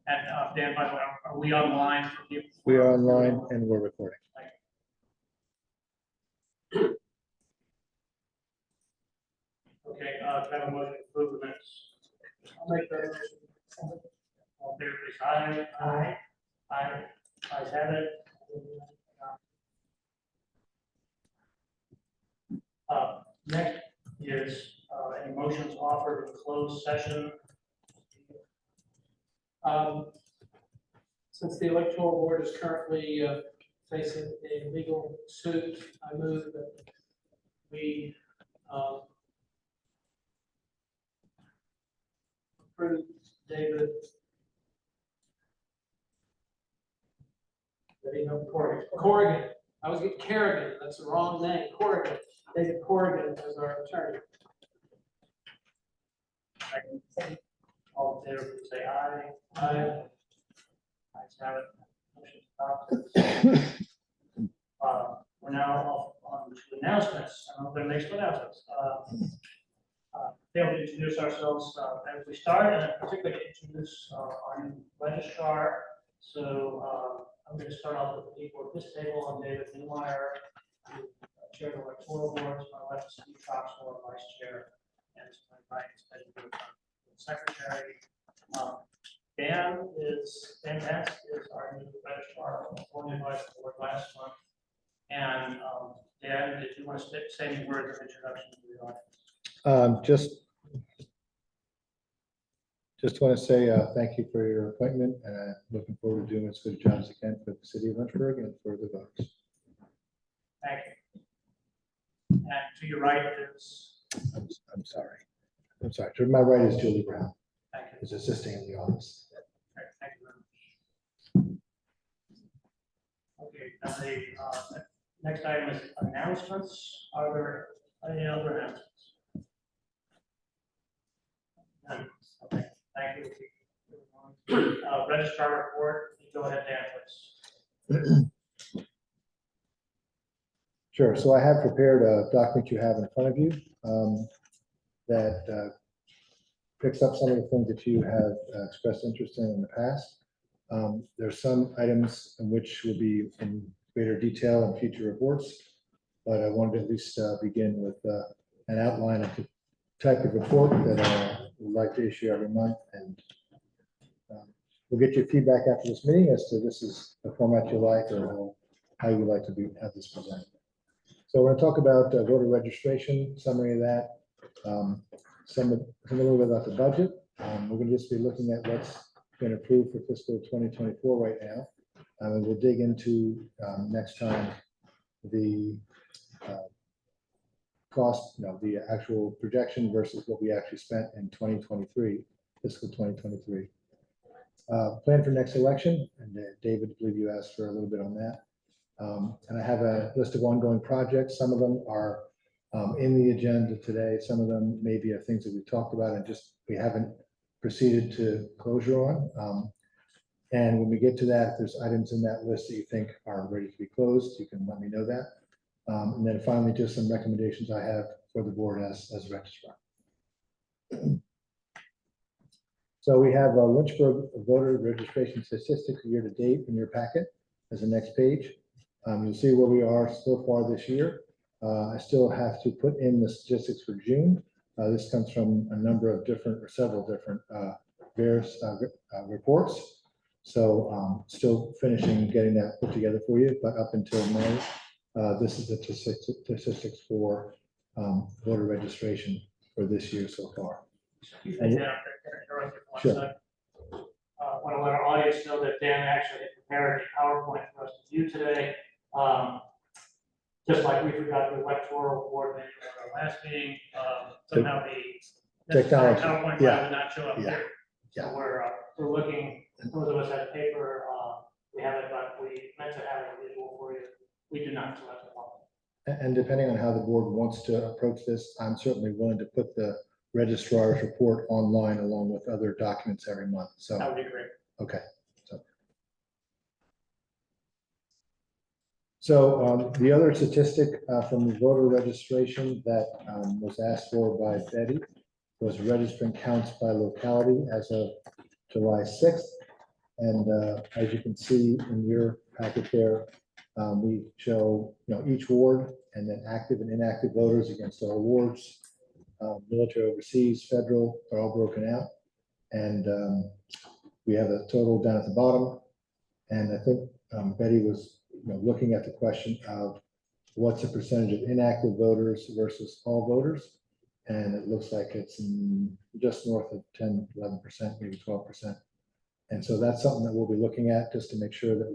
And Dan, by the way, are we online for people? We are online and we're recording. Okay, can I have a motion to approve the minutes? I'll make that motion. All in favor, please, aye. Aye. Aye. Ayes have it. Next is any motions offered in closed session. Since the electoral board is currently facing a legal suit, I move that we approve David. Corrigan. I was getting Kerrigan. That's the wrong name. Corrigan. David Corrigan as our attorney. All in favor, please say aye. Aye. Ayes have it. Motion adopted. We're now off on to announcements. I'm going to make some announcements. Failed to introduce ourselves as we start, and particularly to introduce our new registrar. So I'm going to start off with the people at this table. I'm David Newmeyer, who chair the electoral board. To my left is Steve Troxel, vice chair, and to my right is Betty Wood, secretary. Dan Pence is our new registrar, only advised the board last month. And Dan, if you want to say any words of introduction to the audience. Just want to say thank you for your appointment, and I'm looking forward to doing as good a job as I can for the city of Lynchburg and for the voters. Thank you. And to your right is. I'm sorry. To my right is Julie Brown, Thank you. who's assisting in the office. Okay, thank you very much. Okay, now the next item is announcements. Are there any other announcements? None. Okay, thank you. Registrar report. Go ahead, Dan, please. Sure. So I have prepared a document you have in front of you that picks up some of the things that you have expressed interest in the past. There's some items in which will be in greater detail in future reports, but I wanted to at least begin with an outline of the type of report that I would like to issue every month, and we'll get your feedback after this meeting as to this is the format you like or how you would like to have this presented. So we're going to talk about voter registration, summary of that, a little bit about the budget. We're going to just be looking at what's been approved for fiscal 2024 right now. And we'll dig into next time the cost, the actual projection versus what we actually spent in 2023, fiscal 2023. Plan for next election, and David, I believe you asked for a little bit on that. And I have a list of ongoing projects. Some of them are in the agenda today. Some of them maybe are things that we talked about and just we haven't proceeded to closure on. And when we get to that, if there's items in that list that you think are ready to be closed, you can let me know that. And then finally, just some recommendations I have for the board as registrar. So we have Lynchburg voter registration statistics year to date in your packet as the next page. You'll see where we are so far this year. I still have to put in the statistics for June. This comes from a number of different or several different various reports. So still finishing getting that put together for you, but up until May, this is the statistics for voter registration for this year so far. Sure. I want to let our audience know that Dan actually had prepared a PowerPoint for us to view today. Just like we forgot the electoral board meeting at our last meeting, somehow the technology PowerPoint did not show up here. Yeah. So we're looking. Those of us have paper. We have it, but we meant to have a visual for you. We do not. So that's a problem. And depending on how the board wants to approach this, I'm certainly willing to put the registrar's report online along with other documents every month. So that would be great. Okay. So So the other statistic from the voter registration that was asked for by Betty was registrant counts by locality as of July 6th. And as you can see in your packet there, we show each ward and then active and inactive voters against all wards. Military, overseas, federal are all broken out. And we have a total down at the bottom. And I think Betty was looking at the question of what's the percentage of inactive voters versus all voters. And it looks like it's just north of 10, 11%, maybe 12%. And so that's something that we'll be looking at just to make sure that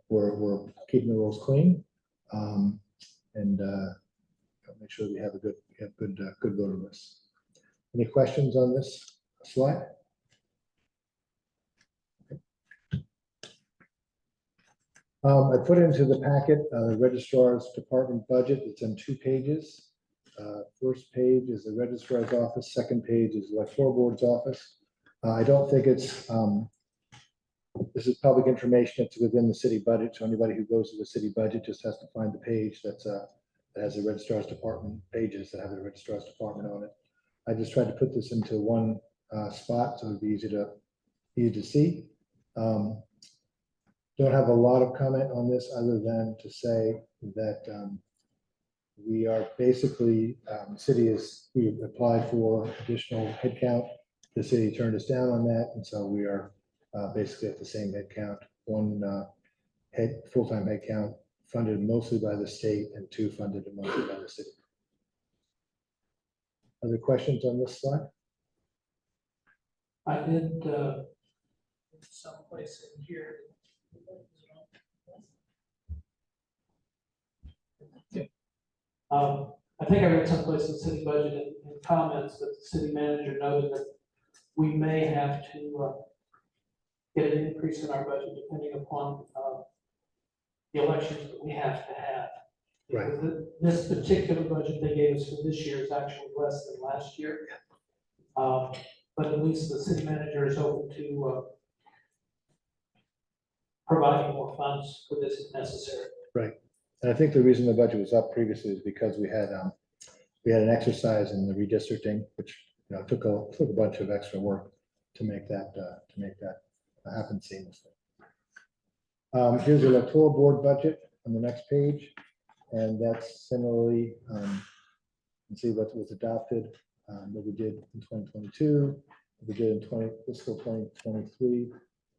we're keeping the rules clean. And make sure we have a good voter list. Any questions on this slide? I put into the packet the registrar's department budget. It's on 2 pages. First page is the registrar's office. Second page is the electoral board's office. I don't think it's, this is public information. It's within the city budget. So anybody who goes to the city budget just has to find the page that has the registrar's department pages that have the registrar's department on it. I just tried to put this into one spot so it'd be easy to see. Don't have a lot of comment on this other than to say that we are basically, we applied for additional headcount. The city turned us down on that. And so we are basically at the same headcount, one full-time headcount funded mostly by the state and 2 funded mostly by the city. Other questions on this slide? I did someplace in here. I think I read someplace in the city budget in comments that the city manager noted that we may have to get an increase in our budget depending upon the elections that we have to have. Right. This particular budget they gave us for this year is actually less than last year. But at least the city manager is open to providing more funds for this if necessary. Right. And I think the reason the budget was up previously is because we had an exercise in the redistricting, which took a bunch of extra work to make that happen seamlessly. Here's the electoral board budget on the next page, and that's similarly you can see what was adopted, what we did in 2022, what we did in fiscal 2023,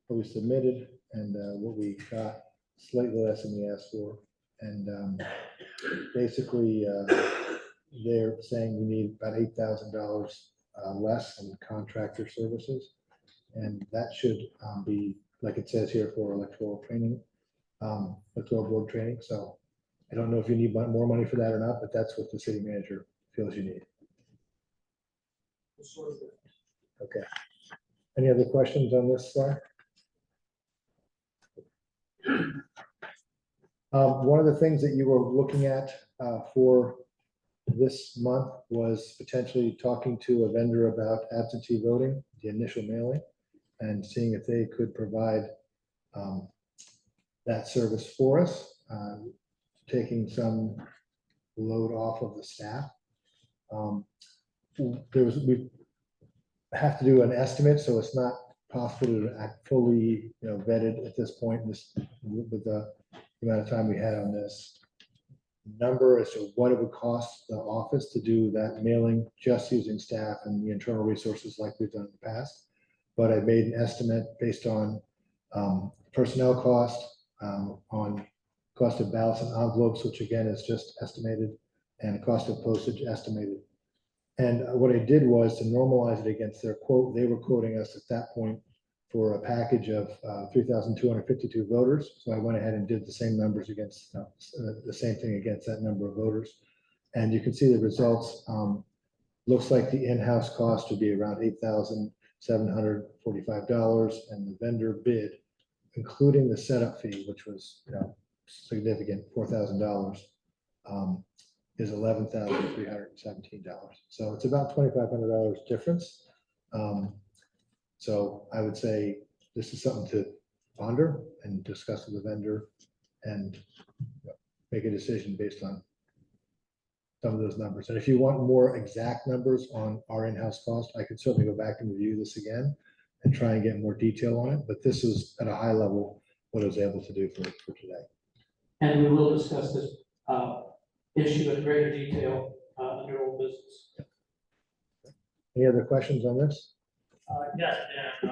what we submitted, and what we got slightly less than we asked for. And basically, they're saying we need about $8,000 less in contractor services. And that should be, like it says here, for electoral training, electoral board training. So I don't know if you need more money for that or not, but that's what the city manager feels you need. Okay. Any other questions on this slide? One of the things that you were looking at for this month was potentially talking to a vendor about absentee voting, the initial mailing, and seeing if they could provide that service for us, taking some load off of the staff. We have to do an estimate, so it's not possible to act fully vetted at this point with the amount of time we had on this number as to what it would cost the office to do that mailing just using staff and the internal resources like we've done in the past. But I made an estimate based on personnel cost, on cost of ballots and envelopes, which again is just estimated, and cost of postage estimated. And what I did was to normalize it against their quote. They were quoting us at that point for a package of 3,252 voters. So I went ahead and did the same numbers against the same thing against that number of voters. And you can see the results. Looks like the in-house cost would be around $8,745, and the vendor bid, including the setup fee, which was significant, $4,000, is $11,317. So it's about $2,500 difference. So I would say this is something to ponder and discuss with the vendor and make a decision based on some of those numbers. And if you want more exact numbers on our in-house cost, I could certainly go back and review this again and try and get more detail on it. But this is at a high level what I was able to do for today. And we will discuss this issue in greater detail under old business. Any other questions on this? Yes, and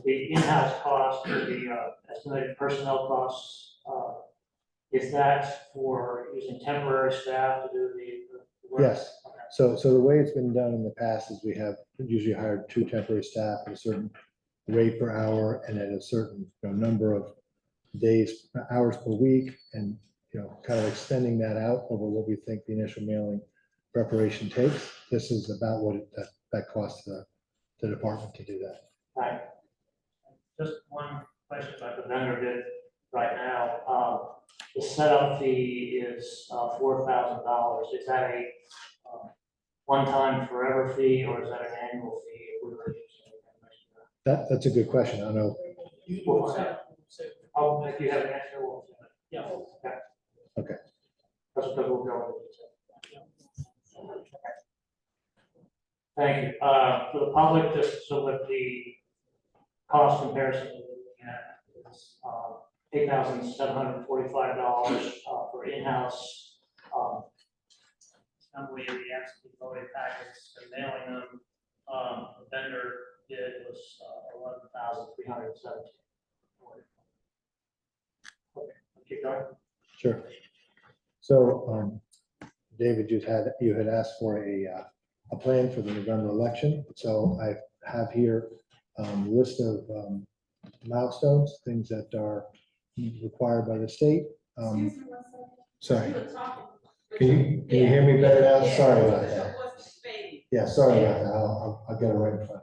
the in-house cost or the estimated personnel costs, is that for using temporary staff to do the work? Yes. Okay. So the way it's been done in the past is we have usually hired 2 temporary staff at a certain rate per hour and at a certain number of days, hours per week, and kind of extending that out over what we think the initial mailing preparation takes. This is about what that costs the department to do that. Right. Just one question about the vendor bid right now. The setup fee is $4,000. Is that a one-time forever fee, or is that an annual fee if we were using it next year? That's a good question. I don't know. Oh, if you have an answer, we'll. Yeah. Okay. That's what we'll go with. Thank you. For the public, just so that the cost comparison is $8,745 for in-house assembly of the absentee voting packets and mailing them. The vendor bid was $11,317. Okay, keep going. Sure. So, David, you had asked for a plan for the November election. So I have here a list of milestones, things that are required by the state. Excuse me one second. Sorry, You were talking. can you hear me better now? Yeah. Sorry about that. So what's the fading? Yeah, sorry about that. I'll get it right in front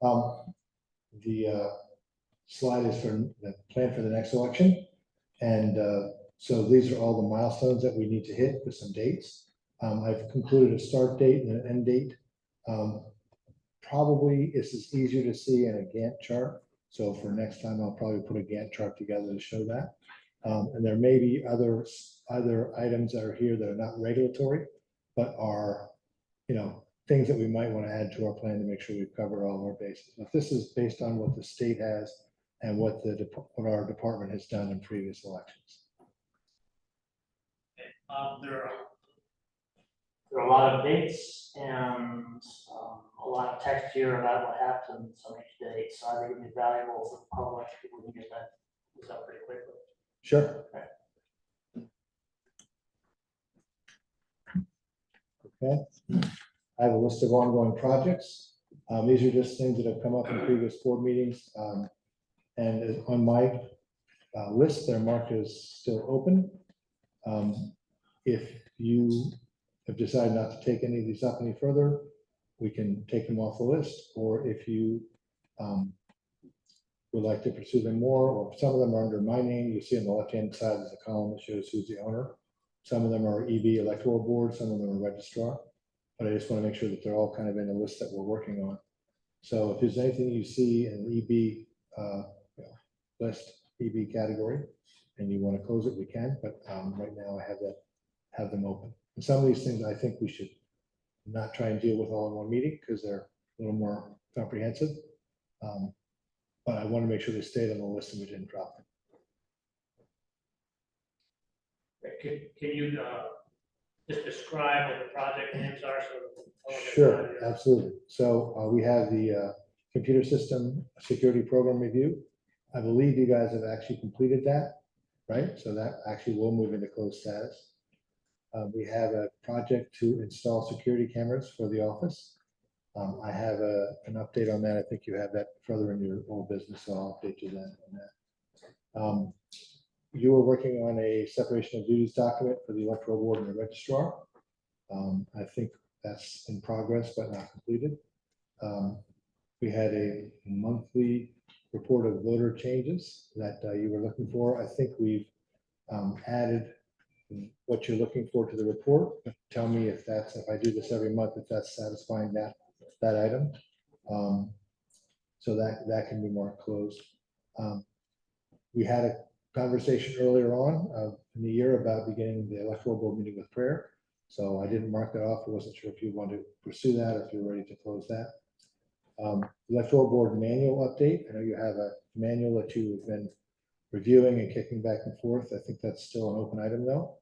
of you. The slide is for the plan for the next election. And so these are all the milestones that we need to hit with some dates. I've concluded a start date and an end date. Probably this is easier to see in a Gantt chart. So for next time, I'll probably put a Gantt chart together to show that. And there may be other items that are here that are not regulatory, but are, things that we might want to add to our plan to make sure we've covered all of our bases. But this is based on what the state has and what our department has done in previous elections. There are a lot of dates and a lot of text here about what happens on each date, so I think it would be valuable for the public if we can get this up pretty quickly. Sure. Okay. I have a list of ongoing projects. These are just things that have come up in previous board meetings. And on my list, they're marked as still open. If you have decided not to take any of these up any further, we can take them off the list. Or if you would like to pursue them more, or some of them are under my name, you see on the left-hand side is a column that shows who's the owner. Some of them are EB Electoral Board, some of them are registrar. But I just want to make sure that they're all kind of in the list that we're working on. So if there's anything you see in the EB list, EB category, and you want to close it, we can. But right now I have them open. And some of these things I think we should not try and deal with all in one meeting because they're a little more comprehensive. But I want to make sure they stayed on the list and we didn't drop them. Can you just describe what the project names are? Sure, absolutely. So we have the computer system security program review. I believe you guys have actually completed that, right? So that actually will move into closed status. We have a project to install security cameras for the office. I have an update on that. I think you have that further in your old business, so I'll update you then on that. You are working on a separation of duties document for the electoral board and the registrar. I think that's in progress, but not completed. We had a monthly report of voter changes that you were looking for. I think we've added what you're looking for to the report. Tell me if I do this every month, if that's satisfying that item. So that can be marked closed. We had a conversation earlier on in the year about beginning the electoral board meeting with prayer. So I didn't mark that off. I wasn't sure if you want to pursue that or if you're ready to close that. Electoral board manual update. I know you have a manual that you've been reviewing and kicking back and forth. I think that's still an open item though.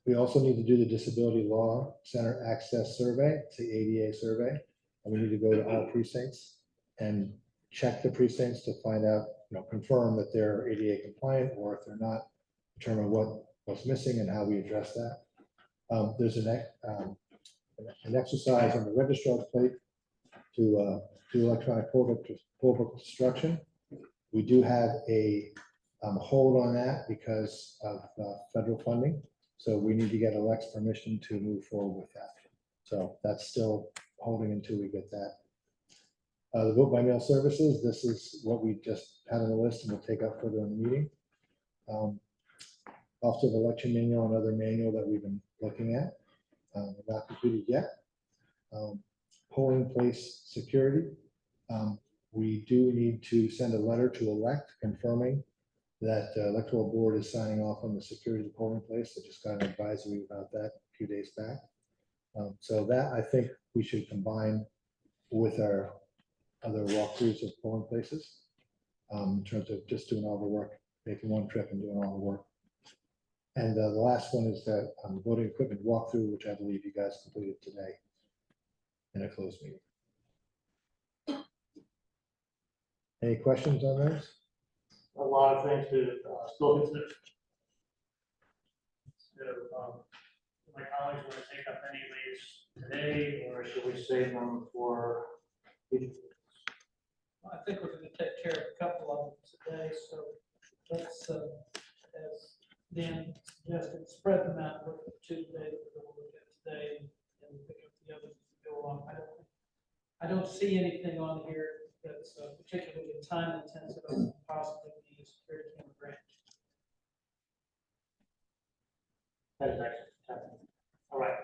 We also need to do the Disability Law Center Access Survey, it's the ADA survey. And we need to go to all precincts and check the precincts to find out, confirm that they're ADA compliant, or if they're not, determine what's missing and how we address that. There's an exercise on the registrar's plate to do electronic poll book destruction. We do have a hold on that because of federal funding. So we need to get Alex permission to move forward with that. So that's still holding until we get that. The vote by mail services, this is what we just had on the list and we'll take up further in the meeting. Also the election manual, another manual that we've been looking at, not completed yet. Polling place security. We do need to send a letter to elect confirming that electoral board is signing off on the security of the polling place. I just got an advisory about that a few days back. So that I think we should combine with our other walkthroughs of polling places in terms of just doing all the work, making one trip and doing all the work. And the last one is that voting equipment walkthrough, which I believe you guys completed today in a closed meeting. Any questions on those? A lot of things to still consider. So, my colleagues want to take up any of these today, or should we save them for? I think we're gonna take care of a couple of them today, so let's, as Dan suggested, spread them out, look at the two today that we're gonna look at today, and pick up the others as we go along. I don't see anything on here that's particularly time intensive, and possibly be a security camera grant. That is excellent. All right,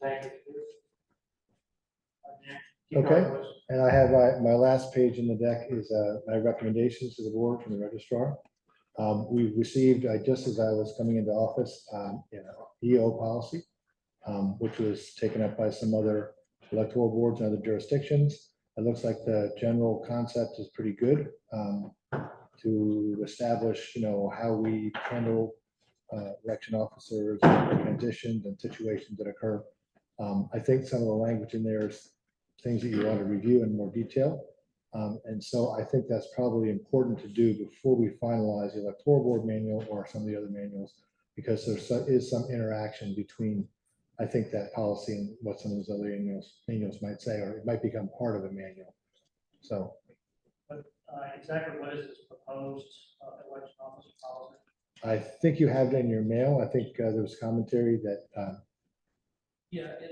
thank you. Keep Okay. going, please. And I have my last page in the deck is my recommendations to the board from the registrar. We received, just as I was coming into office, EO policy, which was taken up by some other electoral boards and other jurisdictions. It looks like the general concept is pretty good to establish, how we handle election officers, transitions and situations that occur. I think some of the language in there is things that you want to review in more detail. And so I think that's probably important to do before we finalize the electoral board manual or some of the other manuals, because there is some interaction between, I think, that policy and what some of those other manuals might say, or it might become part of a manual. So. But exactly what is this proposed election officer policy? I think you have it in your mail. I think there was commentary that. Yeah, it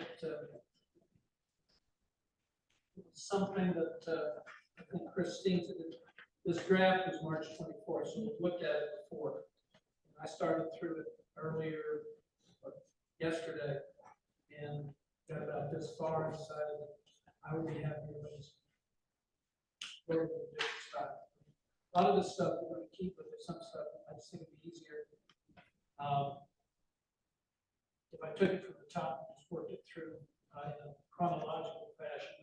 was something that I think Christine said, this draft was March 24th, so we looked at it before. I started through it earlier yesterday and got about this far and decided that I would be happy with this. A lot of this stuff we're going to keep, but there's some stuff I just think it'd be easier if I took it from the top and just worked it through in a chronological fashion.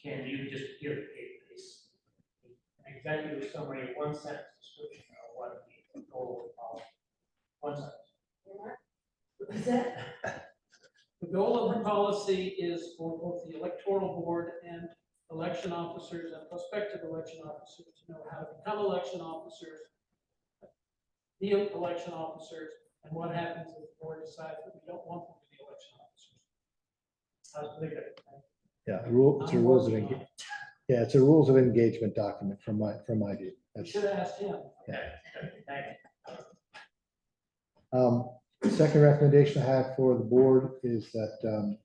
Can you just give an executive summary, one sentence description of what the goal of the policy? One sentence. Is that? The goal of the policy is for both the electoral board and election officers and prospective election officers to know how to become election officers, be election officers, and what happens if the board decides that we don't want them to be election officers. That's pretty good. Yeah, it's a rules of engagement. Yeah, it's a rules of engagement document from my view. You That's, should have asked him. Okay, thank you. second recommendation I have for the board is that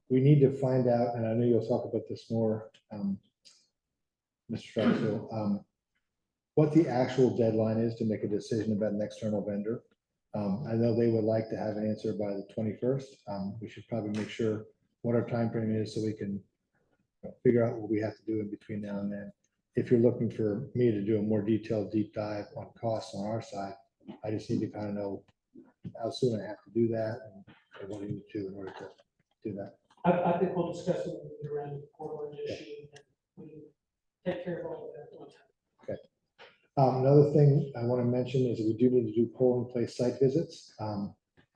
we need to find out, and I know you'll talk about this more, Mr. Strasel, what the actual deadline is to make a decision about an external vendor. I know they would like to have an answer by the 21st. We should probably make sure what our time frame is so we can figure out what we have to do in between now and then. if you're looking for me to do a more detailed deep dive on costs on our side, I just need to kind of know how soon I have to do that and what I need to do in order to do that. I think we'll discuss it when we get around to the Portland issue, and we can take care of all of that at one time. Another thing I want to mention is that we do need to do polling place site visits.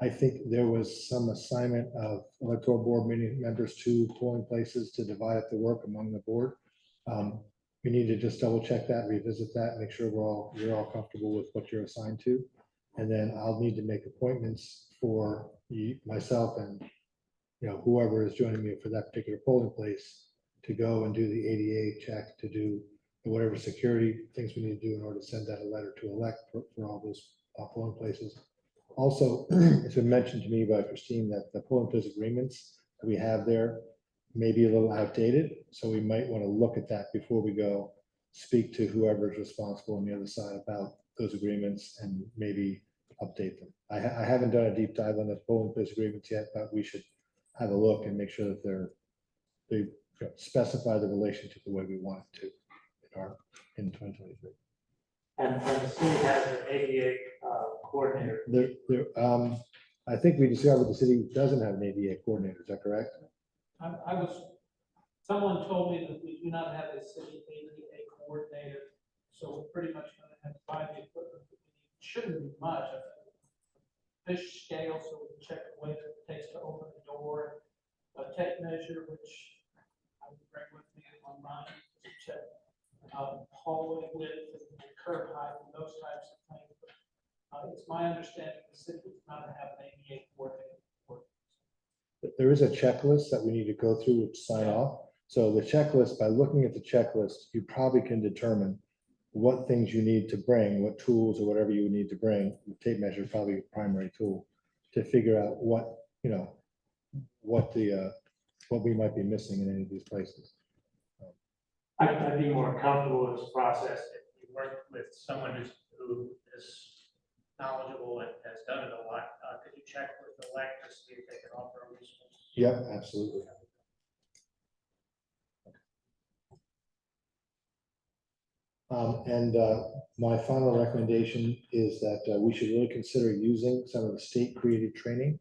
I think there was some assignment of electoral board meeting members to polling places to divide up the work among the board. We need to just double check that, revisit that, make sure you're all comfortable with what you're assigned to. And then I'll need to make appointments for myself and, whoever is joining me for that particular polling place to go and do the ADA check, to do whatever security things we need to do in order to send out a letter to elect for all those polling places. Also, it's been mentioned to me by Christine that the polling place agreements that we have there may be a little outdated, so we might want to look at that before we go speak to whoever is responsible on the other side about those agreements and maybe update them. I haven't done a deep dive on the polling place agreements yet, but we should have a look and make sure that they specify the relationship the way we want it to in 2023. And the city has an ADA coordinator. I think we discovered the city doesn't have an ADA coordinator, is that correct? Someone told me that we do not have a city ADA coordinator, so we're pretty much gonna have to buy the equipment. Shouldn't be much. Fish scale, so we can check the weight that it takes to open the door. A tape measure, which I would bring with me on mine, to check hallway width and curb height and those types of things. It's my understanding the city does not have an ADA coordinator. There is a checklist that we need to go through to sign off. So the checklist, by looking at the checklist, you probably can determine what things you need to bring, what tools or whatever you need to bring. The tape measure is probably a primary tool to figure out what we might be missing in any of these places. I'd be more comfortable with this process if you work with someone who is knowledgeable and has done it a lot. Could you check with the elect to see if they can offer a resource? Yeah, absolutely. My final recommendation is that we should really consider using some of the state created training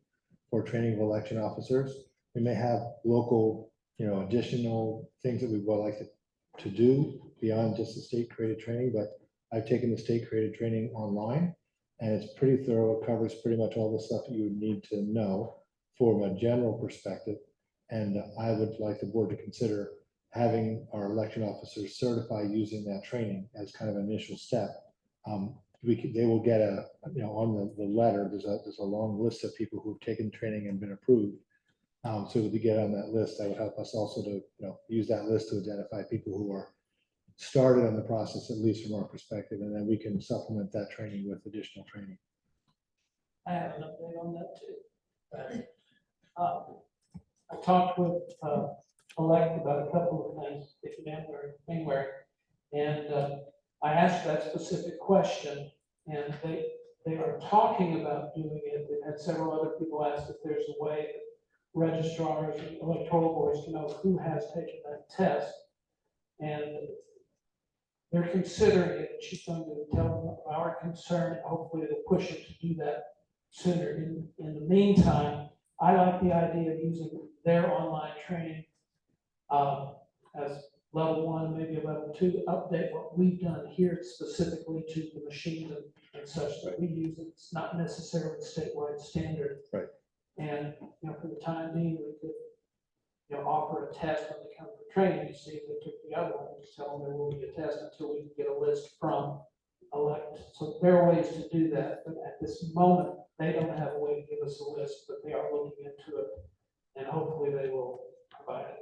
for training of election officers. We may have local, additional things that we would like to do beyond just the state created training, but I've taken the state created training online and it's pretty thorough. It covers pretty much all the stuff that you would need to know from a general perspective. And I would like the board to consider having our election officers certify using that training as kind of an initial step. They will get on the letter, there's a long list of people who've taken training and been approved. So to get on that list, that would help us also to, use that list to identify people who are started on the process, at least from our perspective, and then we can supplement that training with additional training. I have an update on that too. I talked with elect about a couple of things, if you remember, anywhere, and I asked that specific question, and they are talking about doing it. They've had several other people ask if there's a way that registrars and electoral boards can know who has taken that test, and they're considering it. She's going to tell them our concern, and hopefully they'll push it to do that sooner. In the meantime, I like the idea of using their online training as level 1, maybe a level 2, to update what we've done here specifically to the machines and such that we use. It's not necessarily statewide standard. Right. And for the time being, we could offer a test when they come for training to see if they took the other one, and just tell them there will be a test until we can get a list from elect. So there are ways to do that, but at this moment, they don't have a way to give us a list, but they are looking into it, and hopefully they will provide it.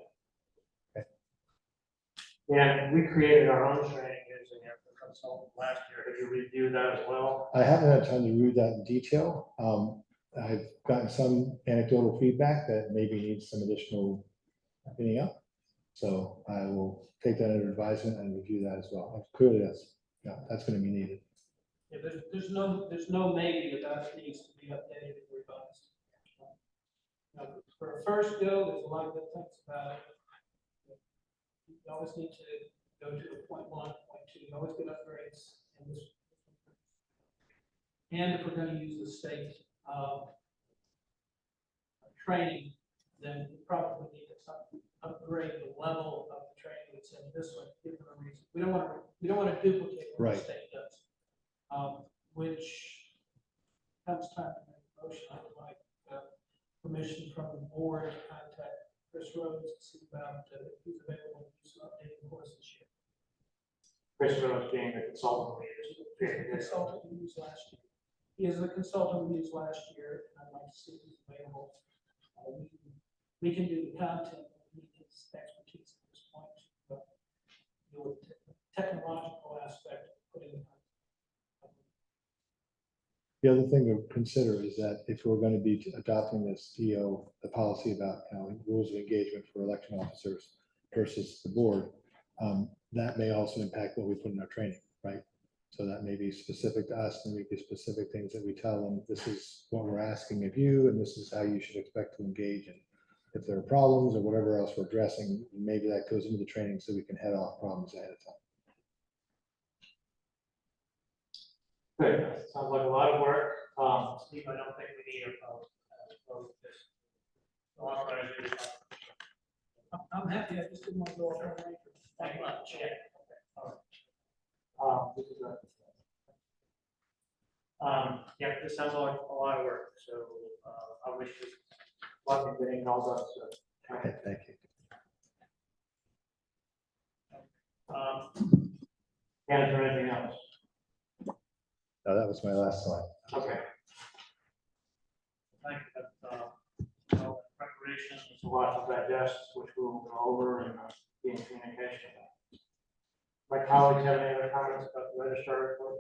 Yeah, we created our own training using it for consultant last year. Did you review that as well? I haven't had time to read that in detail. I've gotten some anecdotal feedback that maybe needs some additional cleaning up. So I will take that under advisement and review that as well. Clearly, that's going to be needed. Yeah, there's no maybe about it needs to be updated and revised. For a first go, there's a lot of good things about it. You always need to go to a .1, .2, you always get upgrades in this. And if we're gonna use the state, training, then we probably need to upgrade the level of the training that's in this one, given a reason. We don't wanna duplicate what the Right. state does. Which comes time to make a motion, I would like, permission from the board to contact Chris Rhodes to see about, if he's available to do some updating for us this year. Chris Rhodes being the consultant we The used. consultant we used last year. He is the consultant we used last year, and I'd like to see if he's available. We can do the content, we need his expertise at this point, but deal with the technological aspect of putting it on. The other thing to consider is that if we're going to be adopting this EO, the policy about, rules of engagement for election officers versus the board, that may also impact what we put in our training, right? So that may be specific to us, and maybe specific things that we tell them, this is what we're asking of you, and this is how you should expect to engage. And if there are problems or whatever else we're addressing, maybe that goes into the training so we can head off problems ahead of time. Good, sounds like a lot of work. Steve, I don't think we need a vote this. Authorize you to- I'm happy, I just didn't want to go over it. Thank you. Yeah. Okay. This is good. Yeah, this sounds like a lot of work, so, I wish you luck in getting it all done, so. Okay, thank you. Ken, is there anything else? No, that was my last slide. Okay. Thank you, well, preparation, there's a lot to digest, which we'll go over and be in communication. My colleagues have any other comments about the registrar report?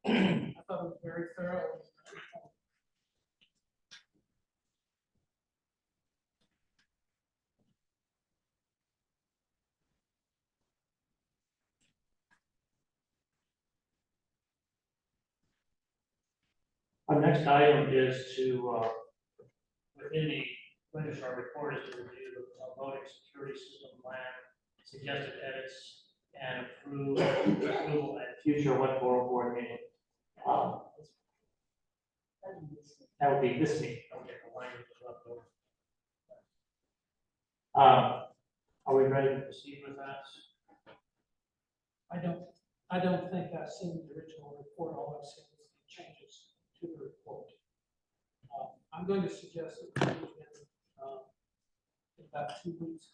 I thought it was very thorough. Our next item is to, within the registrar report, is to review the voting security system plan, suggested edits, and approval at future electoral board meeting. That would be this meeting. Okay, the language is left over. Are we ready to proceed with that? I don't think I've seen the original report, all I've seen is the changes to the report. I'm going to suggest that we do it in about 2 weeks.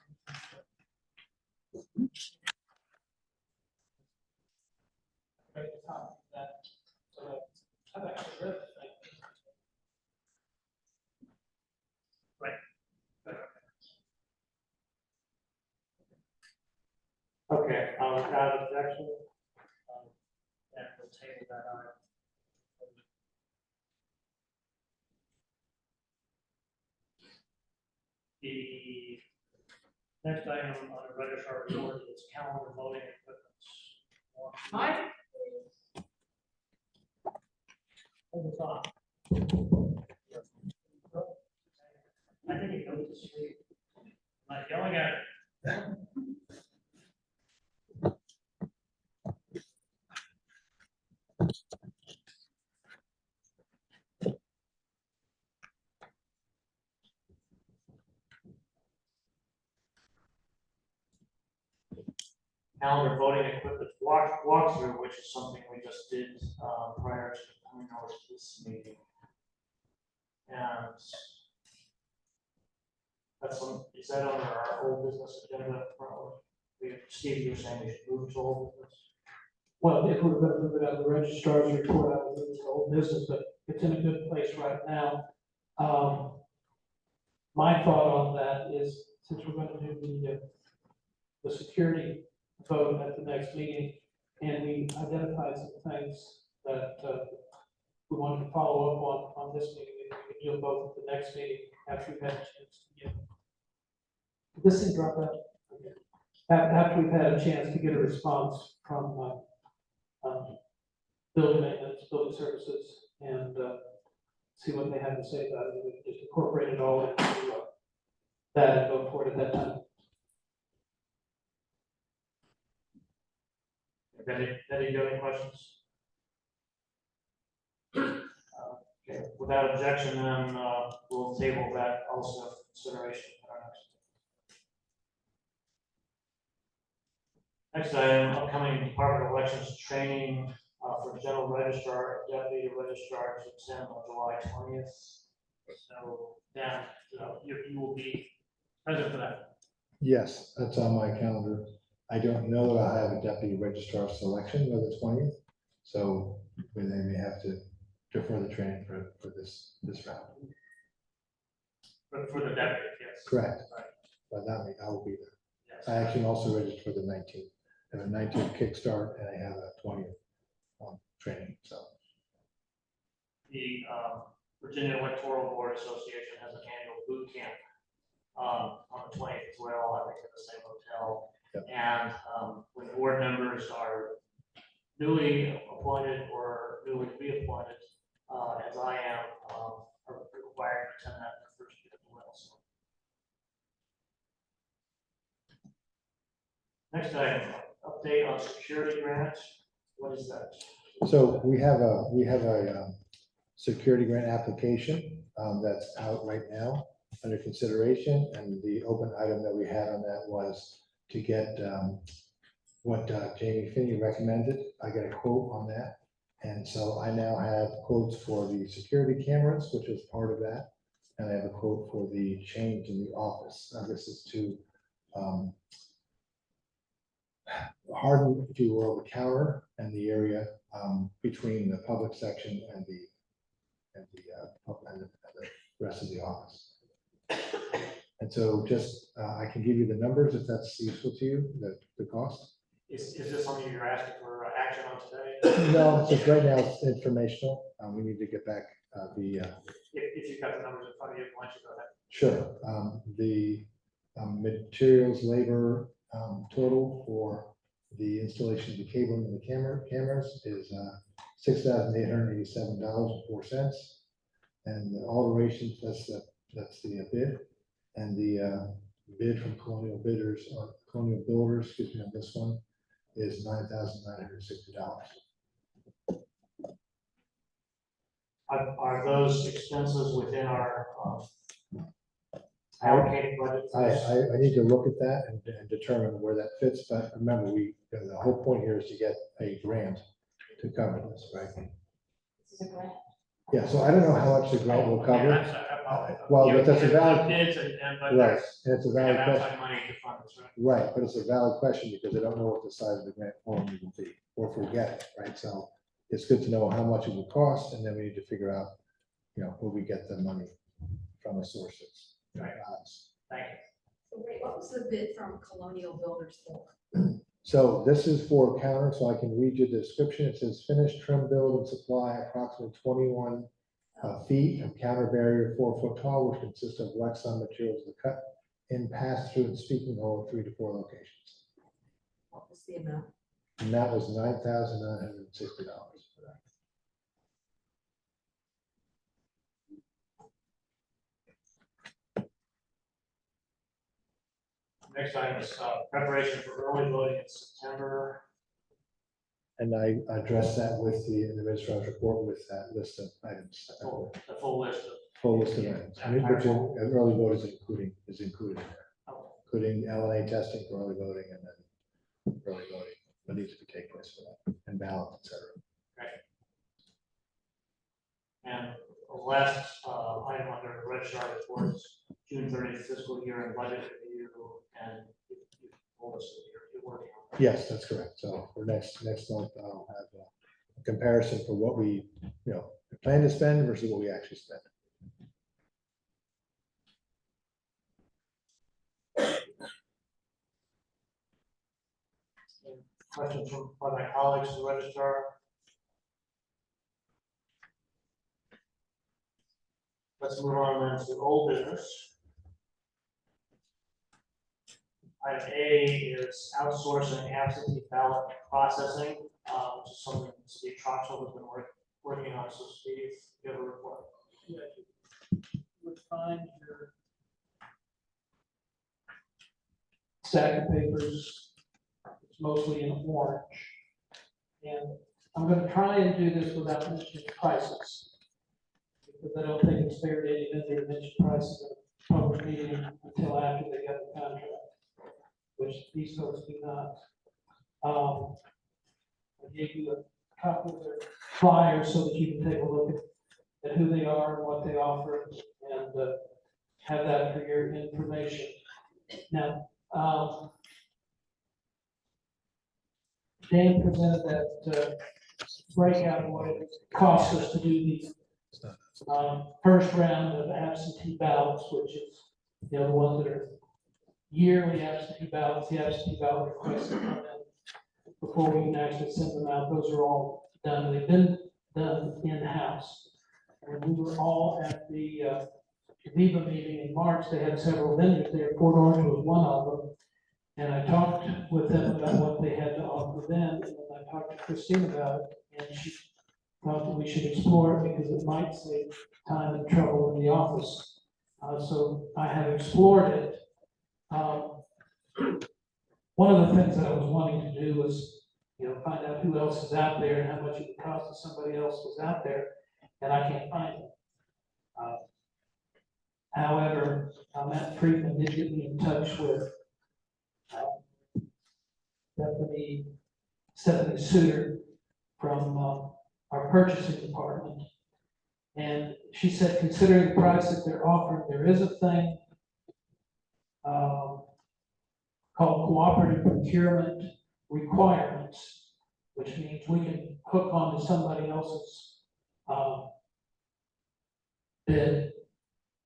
Right, the top of that, so I've actually read the thing. Okay, without objection, and we'll table that item. The next item on the registrar report is calendar voting equipment. Mike? Hold the top. I think it goes to sleep. I'm not yelling at it. Calendar voting equipment walkthrough, which is something we just did prior to coming over to this meeting. And that's is that on our whole business agenda? Steve, you were saying we should move to whole business? Well, if we're going to move it on the registrar's report, I would move it to old business, but it's in a good place right now. My thought on that is, since we're going to do the security vote at the next meeting, and we identified some things that we wanted to follow up on this meeting, and we can do both at the next meeting after we've had a chance to get. This thing dropped out. Okay. After we've had a chance to get a response from building maintenance, building services, and see what they have to say about it. We can just incorporate it all into that and go forward at that time. Betty, do you have any questions? Okay, without objection, then, we'll table that also for consideration at our next. Next item, upcoming Department of Elections training, for general registrar, and deputy registrar to attend on July 20th. So, Dan, you will be present for that. Yes, that's on my calendar. I don't know that I have a deputy registrar selection by the 20th, so we may have to defer the training for this round. For the deputy, yes. Correct. Right. But not me, I will be there. Yes. I actually also registered for the 19th. I have a 19th kickstart and I have a 20th training, so. The Virginia Electoral Board Association has an annual boot camp on the 20th as well, I think at the same hotel. Yep. And when board members are newly appointed or newly reappointed, as I am, are required to attend that the first year as well. So. Next item, update on security grant. What is that? So we have a security grant application that's out right now under consideration. And the open item that we had on that was to get what Jamie Finney recommended. I got a quote on that. And so I now have quotes for the security cameras, which is part of that. And I have a quote for the change in the office. This is to harden, if you will, the counter and the area between the public section and the rest of the office. And so just, I can give you the numbers if that's useful to you, the cost. Is this something you're asking for action on today? No, just right now it's informational. We need to get back If you've got the numbers in front of you, why don't you go ahead? Sure. The materials, labor total for the installation of the cabling and the cameras is $6,887.04. And the alterations, that's the bid. And the bid from Colonial Builders, excuse me, on this one is $9,960. Are those expenses within our allocated budget? I need to look at that and determine where that fits, but remember, the whole point here is to get a grant to cover this, right? This is a grant. Yeah, so I don't know how much the grant will Yeah, cover. I'm sorry, I apologize. Well, but that's a You valid, have bids but right, and it's a we have valid question, outside money to fund this, right? right, but it's a valid question because I don't know what the size of the grant formula will be, or if we'll get it, right? So it's good to know how much it will cost, and then we need to figure out, where we get the money from the sources. Right. Thank you. So wait, what was the bid from Colonial Builders for? So this is for counter, so I can read you the description. It says finish, trim, build, and supply approximately 21 feet of counter barrier 4 foot tall, which consists of Lexan materials to cut in, pass through, and speaking hole at 3 to 4 locations. What was the amount? And that was $9,960 for that. Next item is preparation for early voting in September. And I addressed that with the registrar's report with that list of items. The full list of. Full list of items, and which early vote is including in there, including LNA testing for early voting and then early voting, what needs to take place for that, and ballot, et cetera. And the last item under the registrar reports, June 30th fiscal year and budget review, and you told us that you're working on that. Yes, that's correct. So for next month, I'll have a comparison for what we, plan to spend versus what we actually spend. Questions from my colleagues, the registrar? Let's move on then to old business. Item A is outsourcing absentee ballot processing, which is something Steve Troxel has been working on. So Steve, you have a report. Yeah, you would find your stack of papers. It's mostly in orange. And I'm gonna try and do this without mentioning prices. Because I don't think it's fair to any vendor to mention prices in a public meeting until after they get the contract, which these folks do not. I gave you a copy of their flyer so that you can take a look at who they are and what they offer, and have that for your information. Now, Dan presented that breakout of what it costs us to do these first round of absentee ballots, which is, the ones that are yearly absentee ballots, the absentee ballot requests that come in before we can actually send them out. Those are all done. They've been done in-house. When we were all at the Viva meeting in March, they had several vendors there. Port Orange was one of them. And I talked with them about what they had to offer them, and then I talked to Christine about it, and she thought that we should explore it because it might save time and trouble in the office. So I have explored it. One of the things that I was wanting to do was, find out who else is out there and how much it would cost if somebody else was out there, and I can't find them. However, Matt Friedman did get me in touch with Stephanie Suter from our purchasing department. And she said, considering the price that they're offering, there is a thing called cooperative procurement requirements, which means we can hook onto somebody else's bid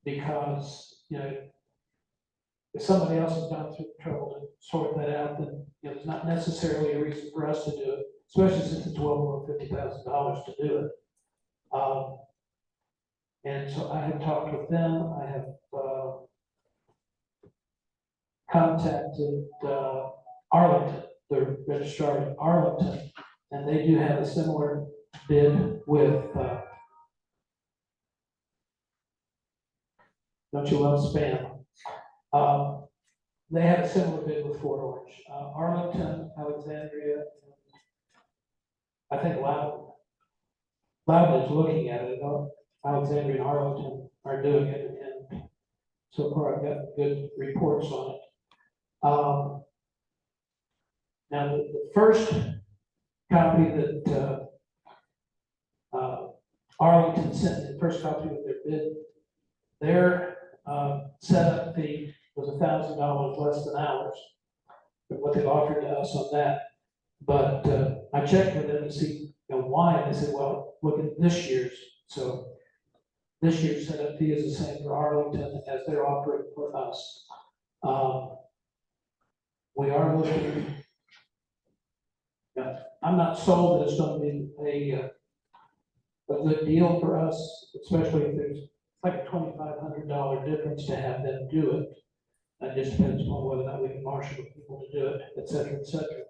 because, if somebody else has gone through the trouble to sort that out, then there's not necessarily a reason for us to do it, especially since it's well over $50,000 to do it. And so I have talked with them. I have contacted Arlington, the registrar in Arlington, and they do have a similar bid with. Don't you love spam? They have a similar bid with Fort Orange. Arlington, Alexandria, I think Loudon is looking at it. Alexandria and Arlington are doing it, and so far I've got good reports on it. Now, the first copy that Arlington sent me, the first copy of their bid, their setup fee was $1,000 less than ours, but what they offered to us on that. But I checked with them to see why, and they said, well, look at this year's. So this year's setup fee is the same for Arlington as they're offering for us. We are looking. I'm not sold that it's going to be a good deal for us, especially if there's like a $2,500 difference to have them do it. That just depends upon whether or not we can marshal the people to do it, et cetera, et cetera.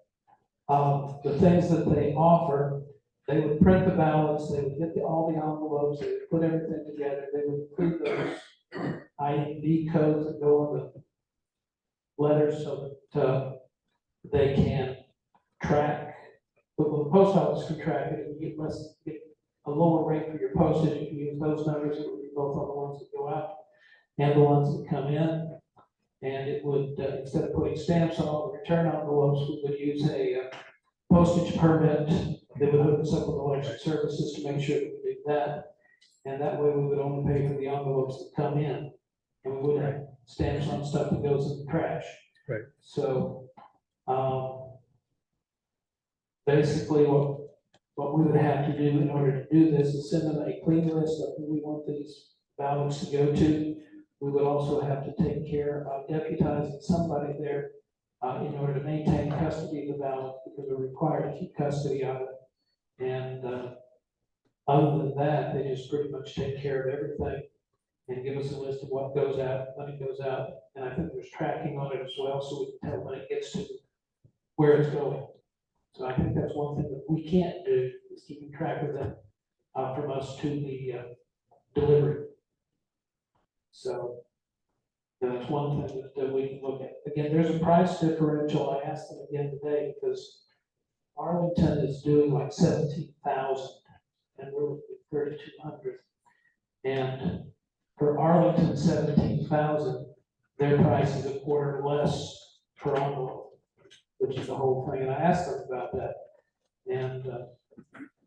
The things that they offer, they would print the ballots, they would get all the envelopes, they would put everything together, they would include those IED codes that go on the letters so that they can track, but when the post office can track it, and get a lower rate for your postage, you can use those numbers, it would be both on the ones that go out and the ones that come in. And it would, instead of putting stamps on all the return envelopes, we would use a postage permit. They would hook us up with election services to make sure that we do that. And that way we would only pay for the envelopes that come in. And we wouldn't have stamps on stuff that goes in the trash. Right. So basically what we would have to do in order to do this is send them a clean list of who we want these ballots to go to. We would also have to take care of deputizing somebody there in order to maintain custody of the ballot, because we're required to keep custody of it. And other than that, they just pretty much take care of everything and give us a list of what goes out, when it goes out. And I think there's tracking on it as well, so we can tell when it gets to where it's going. So I think that's one thing that we can't do, is keeping track of them from us to the delivery. So that's one thing that we can look at. Again, there's a price differential. I asked them again today because Arlington is doing like 17,000 and we're looking at 3,200. And for Arlington, 17,000, their price is a quarter less per envelope, which is the whole thing. And I asked them about that. And,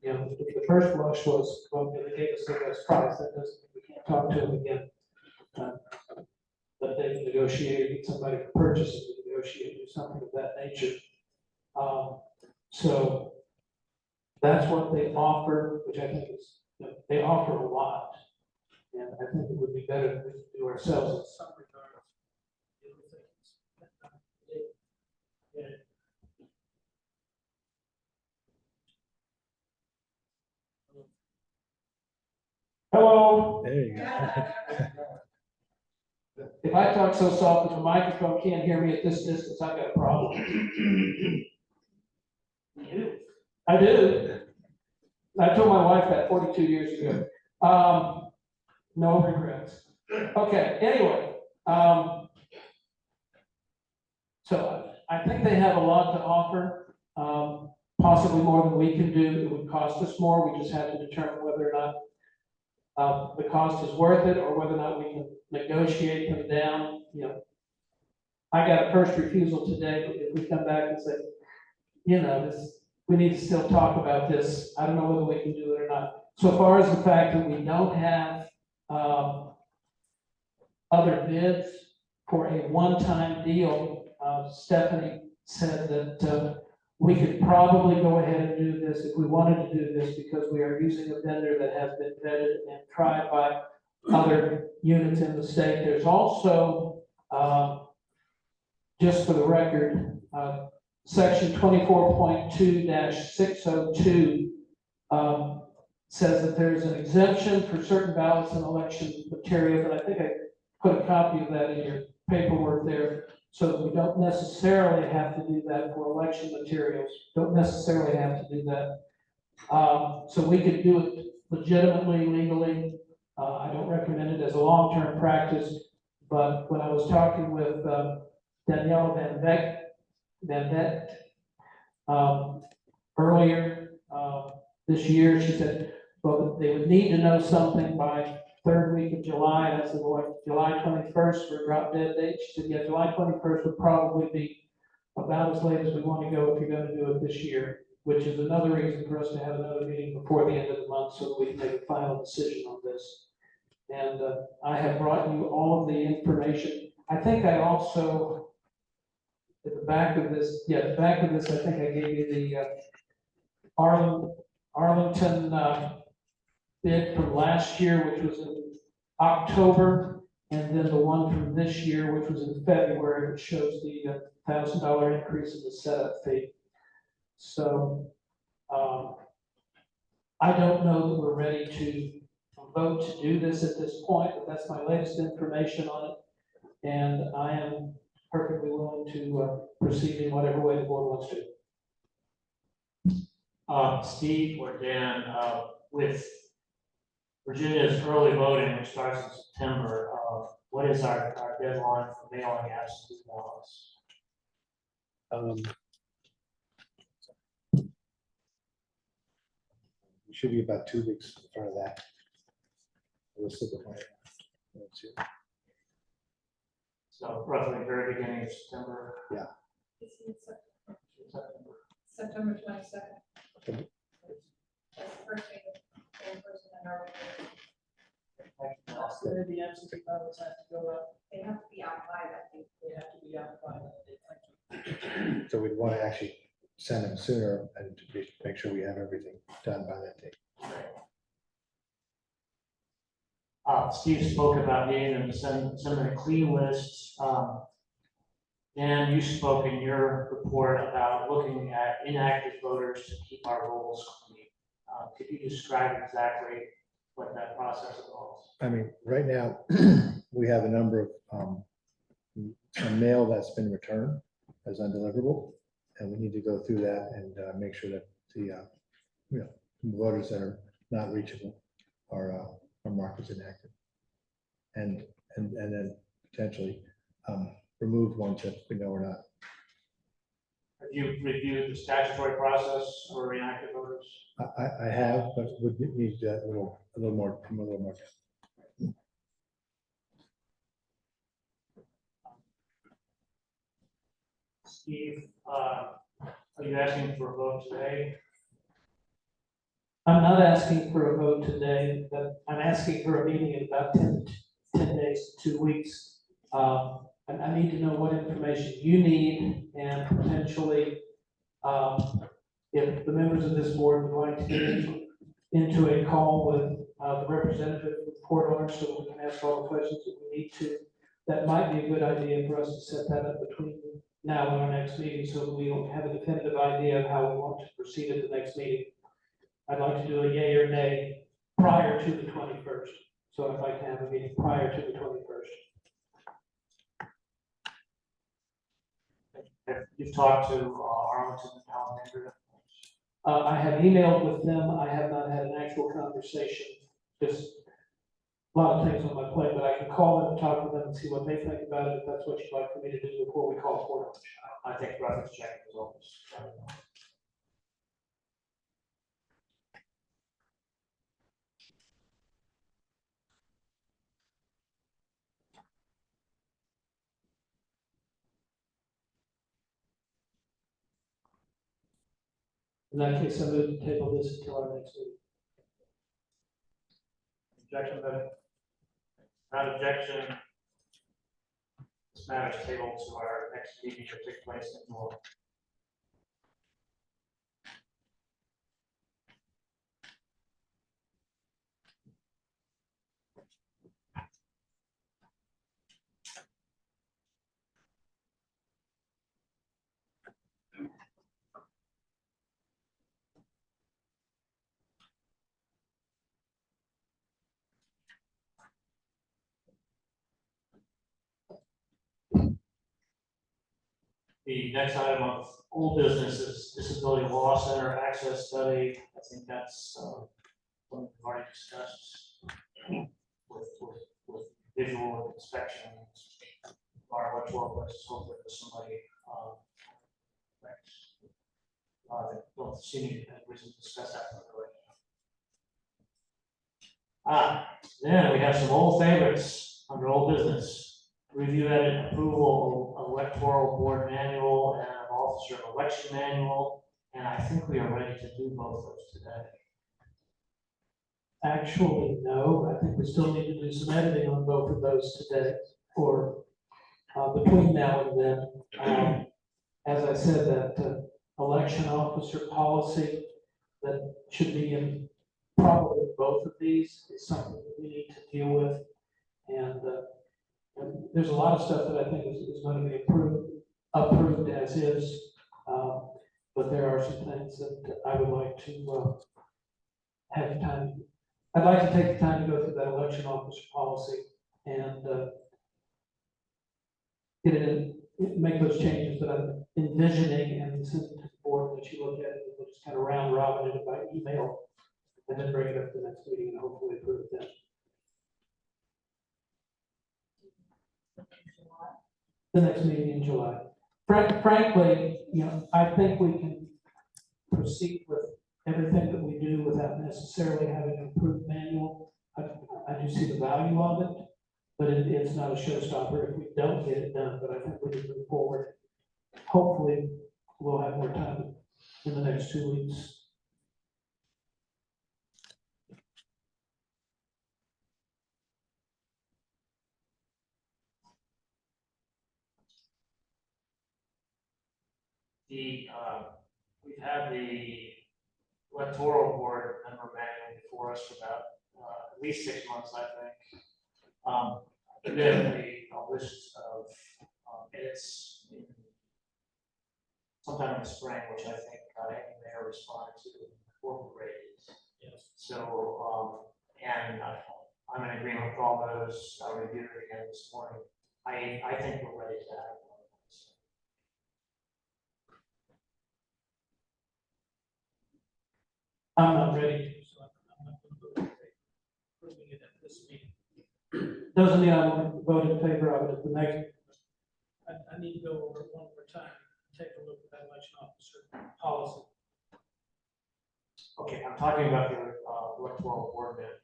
you know, the first blush was, well, they gave us the best price. That doesn't, we can't talk to them again. But they negotiated, get somebody to purchase it, to negotiate, do something of that nature. So that's what they offer, which I think is, you know, they offer a lot. And I think it would be better if we could do ourselves in some regards. Yeah. Hello, There you go. if I talk so soft that the microphone can't hear me at this distance, I've got a problem. I do. I told my wife that 42 years ago. No regrets. Okay, anyway, so I think they have a lot to offer, possibly more than we can do. It would cost us more. We just have to determine whether or not the cost is worth it or whether or not we can negotiate them down. You know, I got a first refusal today, but if we come back and say, you know, we need to still talk about this, I don't know whether we can do it or not. So far as the fact that we don't have other bids for a one-time deal, Stephanie said that we could probably go ahead and do this if we wanted to do this because we are using a vendor that has been vetted and tried by other units in the state. There's also, just for the record, section 24.2-602 says that there's an exemption for certain ballots and election materials, and I think I put a copy of that in your paperwork there, so that we don't necessarily have to do that for election materials, don't necessarily have to do that. So we could do it legitimately, legally. I don't recommend it as a long-term practice, but when I was talking with Daniela Van Vet, earlier this year, she said, well, they would need to know something by third week of July. And I said, well, July 21st for drop dead date. She said, yeah, July 21st would probably be about as late as we want to go if you're going to do it this year, which is another reason for us to have another meeting before the end of the month so that we can make a final decision on this. And I have brought you all of the information. I think I also, at the back of this, I think I gave you the Arlington bid from last year, which was in October, and then the one from this year, which was in February, which shows the $1,000 increase in the setup fee. So I don't know that we're ready to vote to do this at this point, but that's my latest information on it. And I am perfectly willing to proceed in whatever way the board wants to. Steve or Dan, with Virginia's early voting, which starts in September, what is our deadline for mailing absentee ballots? We should be about 2 weeks in front of that. We'll sit behind it. Let's see. So roughly very beginning of September. It's in September 22nd. Okay. That's the first day in person in our. Where the absentee ballots have to go up, They have to be out by that date. they have to be out by that date. So we'd want to actually send them sooner and to make sure we have everything done by that date. Steve spoke about needing them to send a clean list. And you spoke in your report about looking at inactive voters to keep our rolls clean. Could you describe exactly what that process involves? I mean, right now, we have a number of some mail that's been returned as undeliverable, and we need to go through that and make sure that the voters that are not reachable are marked as inactive, and then potentially remove ones that we know are not. Have you reviewed the statutory process for inactive voters? I have, but would need a little more. Steve, are you asking for a vote today? I'm not asking for a vote today, but I'm asking for a meeting in about 10 days, 2 weeks. And I need to know what information you need, and potentially, if the members of this board would like to get into a call with the representative of Port Orange, so we can ask all the questions that we need to. That might be a good idea for us to set that up between now and our next meeting, so we'll have a definitive idea of how we want to proceed at the next meeting. I'd like to do a yay or nay prior to the 21st. So I'd like to have a meeting prior to the 21st. You've talked to Arlington and Alexandria? I have emailed with them. I have not had an actual conversation. Just a lot of things on my plate, but I can call them and talk to them and see what they think about it, if that's what you'd like for me to do before we call Port Orange. I think reference check is always. In that case, I move to table this until our next meeting. Objection, but not objection. This matter is tabled to our next meeting to take place in July. The next item of old business is disability law center access study. I think that's something we've already discussed with visual inspection. Our electoral process, hopefully for somebody. I don't see any reason to discuss that further right now. Then we have some old favorites under old business. Review and approval of electoral board manual and of officer election manual, and I think we are ready to do both of those today. Actually, no, I think we still need to do some editing on both of those today, or between now and then. As I said, that election officer policy that should be in probably both of these is something that we need to deal with. And there's a lot of stuff that I think is going to be approved as is. But there are some things that I would like to have time. I'd like to take the time to go through that election officer policy and get it in, make those changes that I'm envisioning and send it to the board that you look at it. We'll just kind of round robin it by email and then bring it up to the next meeting and hopefully approve it then. The next meeting in July. Frankly, you know, I think we can proceed with everything that we do without necessarily having an approved manual. I do see the value of it, but it's not a showstopper if we don't get it done, but I think we need to move forward. Hopefully, we'll have more time in the next 2 weeks. We've had the electoral board member manual before us for about at least 6 months, I think. Then a list of minutes sometime in the spring, which I think Amy Mayor responded to incorporated. Yes. So, and I'm in agreement with all those. I reviewed it again this morning. I think we're ready to have one. I'm not ready, so I'm not going to vote it at this meeting. Doesn't mean I won't vote in favor of it at the next. I need to go over it one more time, take a look at that election officer policy. Okay, I'm talking about the electoral board minute.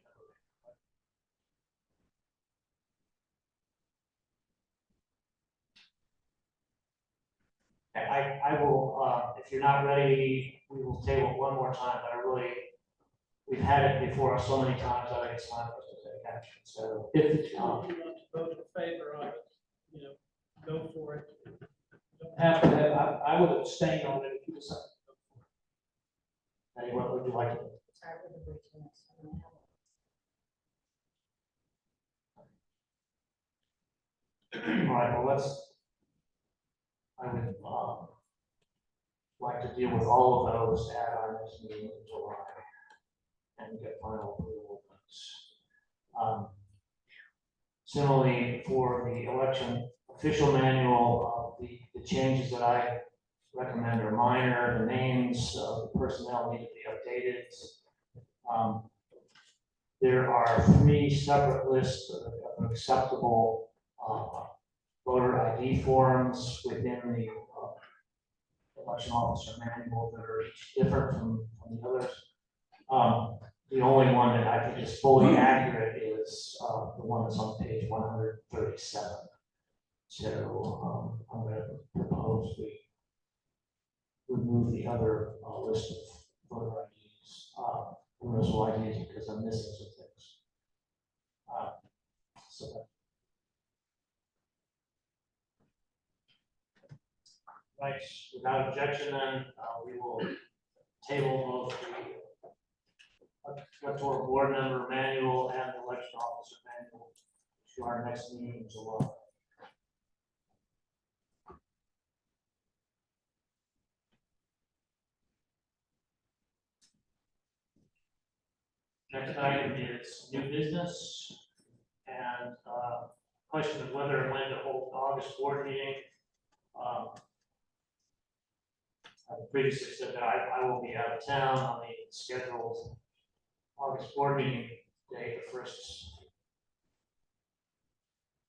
I will, if you're not ready, we will table it one more time, but I really, we've had it before so many times, I think it's time for us to take action, so. If the two of you want to vote in favor of it, you know, go for it. You don't have to have, I would abstain on it if you decide. Hey, what would you like to do? Sorry for the break to the next one. All right, well, I would, like to deal with all of those at our next meeting in July and get final approval. Similarly, for the election official manual, the changes that I recommend are minor. The names of the personnel need to be updated. There are 3 separate lists of acceptable voter ID forms within the election officer manual that are each different from the others. The only one that I think is fully accurate is the one that's on page 137. So I'm going to propose we remove the other list of voter IDs, universal IDs, because I'm missing some things. So right, without objection, then we will table both the electoral board member manual and the election officer manual to our next meeting in July. Next item is new business and question of whether and when to hold the August board meeting. I previously said that I will be out of town on the scheduled August board meeting day, the first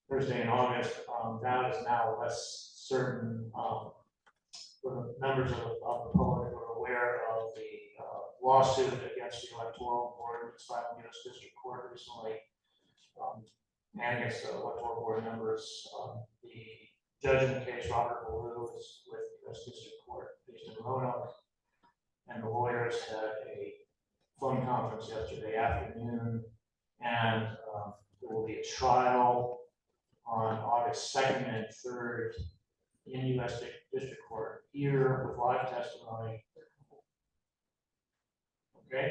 Thursday in August. That is now less certain. For the members of the public who are aware of the lawsuit against the electoral board, it's filed in the U.S. District Court recently, and against the electoral board members. The judge in the case, Robert Ballou, is with the U.S. District Court based in Roanoke, and the lawyers had a phone conference yesterday afternoon, and there will be a trial on August 2nd and 3rd in U.S. District Court here with live testimony. Okay.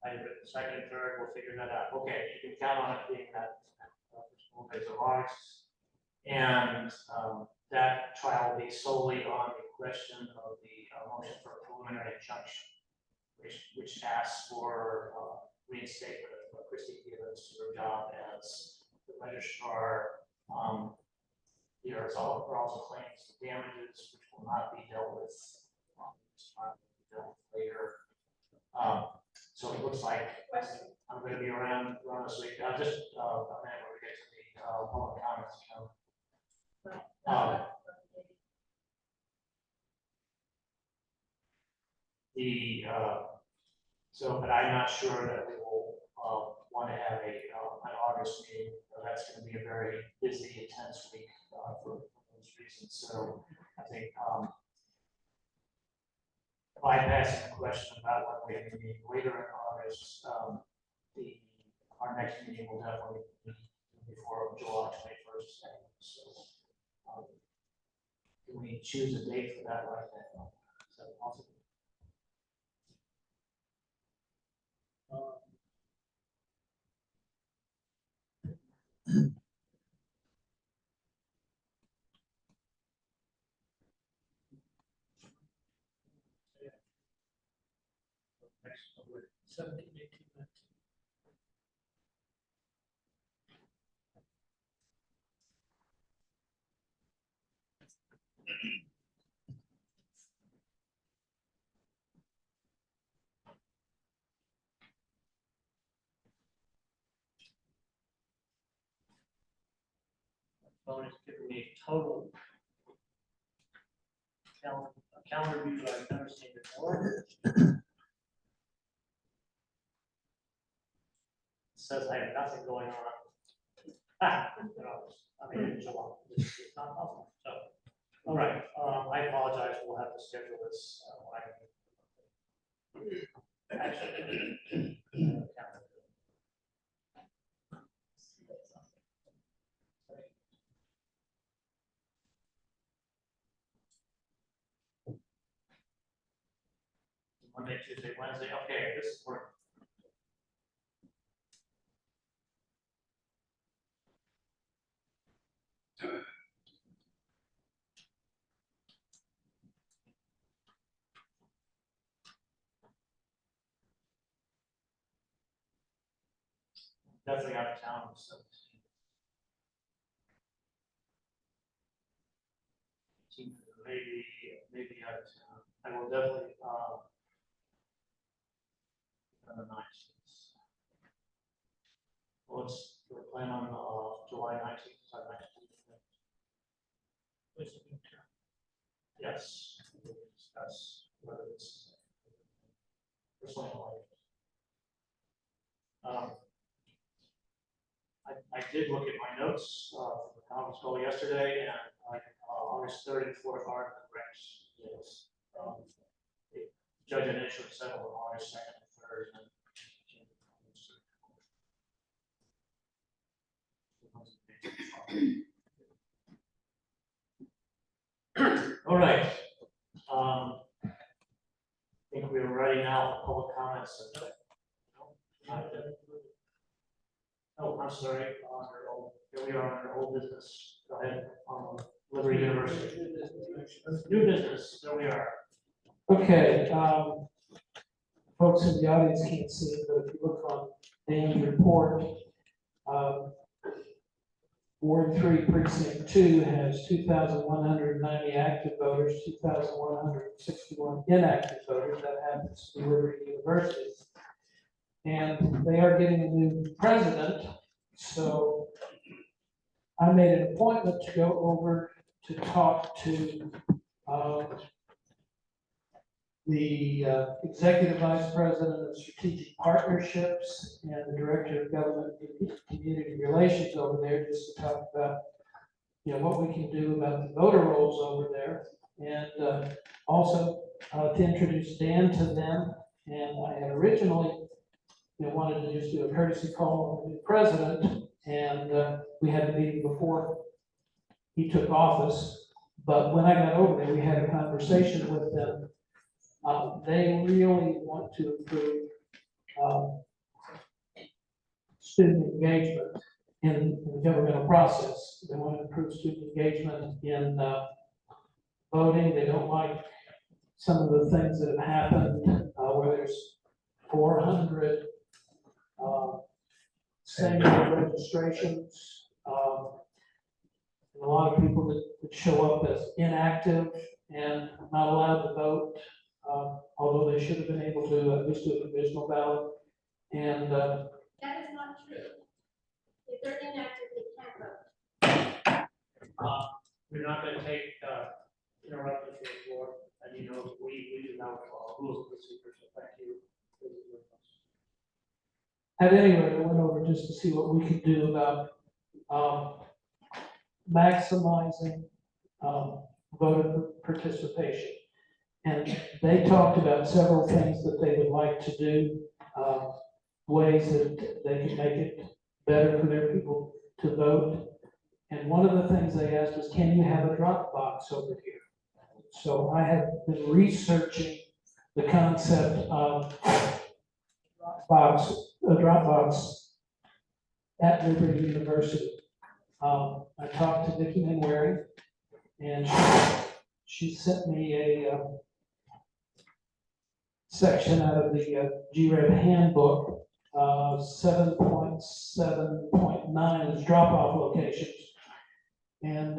I read the 2nd and 3rd, we'll figure that out. Okay, you can count on it being that first full days of August. And that trial will be solely on the question of the motion for preliminary injunction, which asks for reinstatement of Christy Gibbons to her job as the registrar. There are also claims of damages, which will not be dealt with. Dealt with later. So it looks like I'm going to be around this week. Just a minute when we get to the public comments. But I'm not sure that we will want to have an August meeting. That's going to be a very busy, intense week for those reasons. So I think bypassing the question about what we're going to meet later in August, our next meeting will definitely be before July 21st. So can we choose a date for that right now? Is that possible? Next, 17, 18, 19. phone is giving me total calendar view that I've never seen before. It says I have nothing going on. You know, I mean, it's it's not possible, so, all right, I apologize, we'll have to schedule this, actually. Monday, Tuesday, Wednesday, okay, this is work. Definitely out of town, so. Maybe out of town. I will definitely, on the 19th. Well, we'll plan on, July 19th, is our next meeting. Yes, we'll discuss whether it's personal life. I did look at my notes, from the conference call yesterday, and August 3rd and 4th are the grants. Yes. The judge initially settled on August 2nd and 3rd. All right. I think we are ready now for public comments. Oh, I'm sorry, here we are under old business. Go ahead, Liberty University. New business, there we are. Okay, folks in the audience can't see it, but if you look on Dan's report, Ward 3 Precinct 2 has 2,190 active voters, 2,161 inactive voters. That happens to be Liberty University. And they are getting a new president, so I made an appointment to go over to talk to the Executive Vice President of Strategic Partnerships and the Director of Government and Community Relations over there, just to talk about, what we can do about the voter rolls over there, and also to introduce Dan to them. And I had originally, wanted to just do a courtesy call on the new president, and we had the meeting before he took office. But when I got over there, we had a conversation with them. They really want to improve student engagement in the governmental process. They want to improve student engagement in voting. They don't like some of the things that have happened where there's 400 same-day registrations. And a lot of people that show up as inactive and not allowed to vote, although they should have been able to at least do a provisional ballot. And That is not true. If they're inactive, they can't vote. We're not going to take interruptions from the floor, and we do not follow rules of procedure, so thank you. at any rate, I went over just to see what we could do about maximizing voter participation. And they talked about several things that they would like to do, ways that they can make it better for their people to vote. And one of the things they asked was, can you have a drop box over here? So I have been researching the concept of a drop box at Liberty University. I talked to Vicki Manwaring, and she sent me a section out of the GREB handbook. 7.7.9 is drop-off locations, and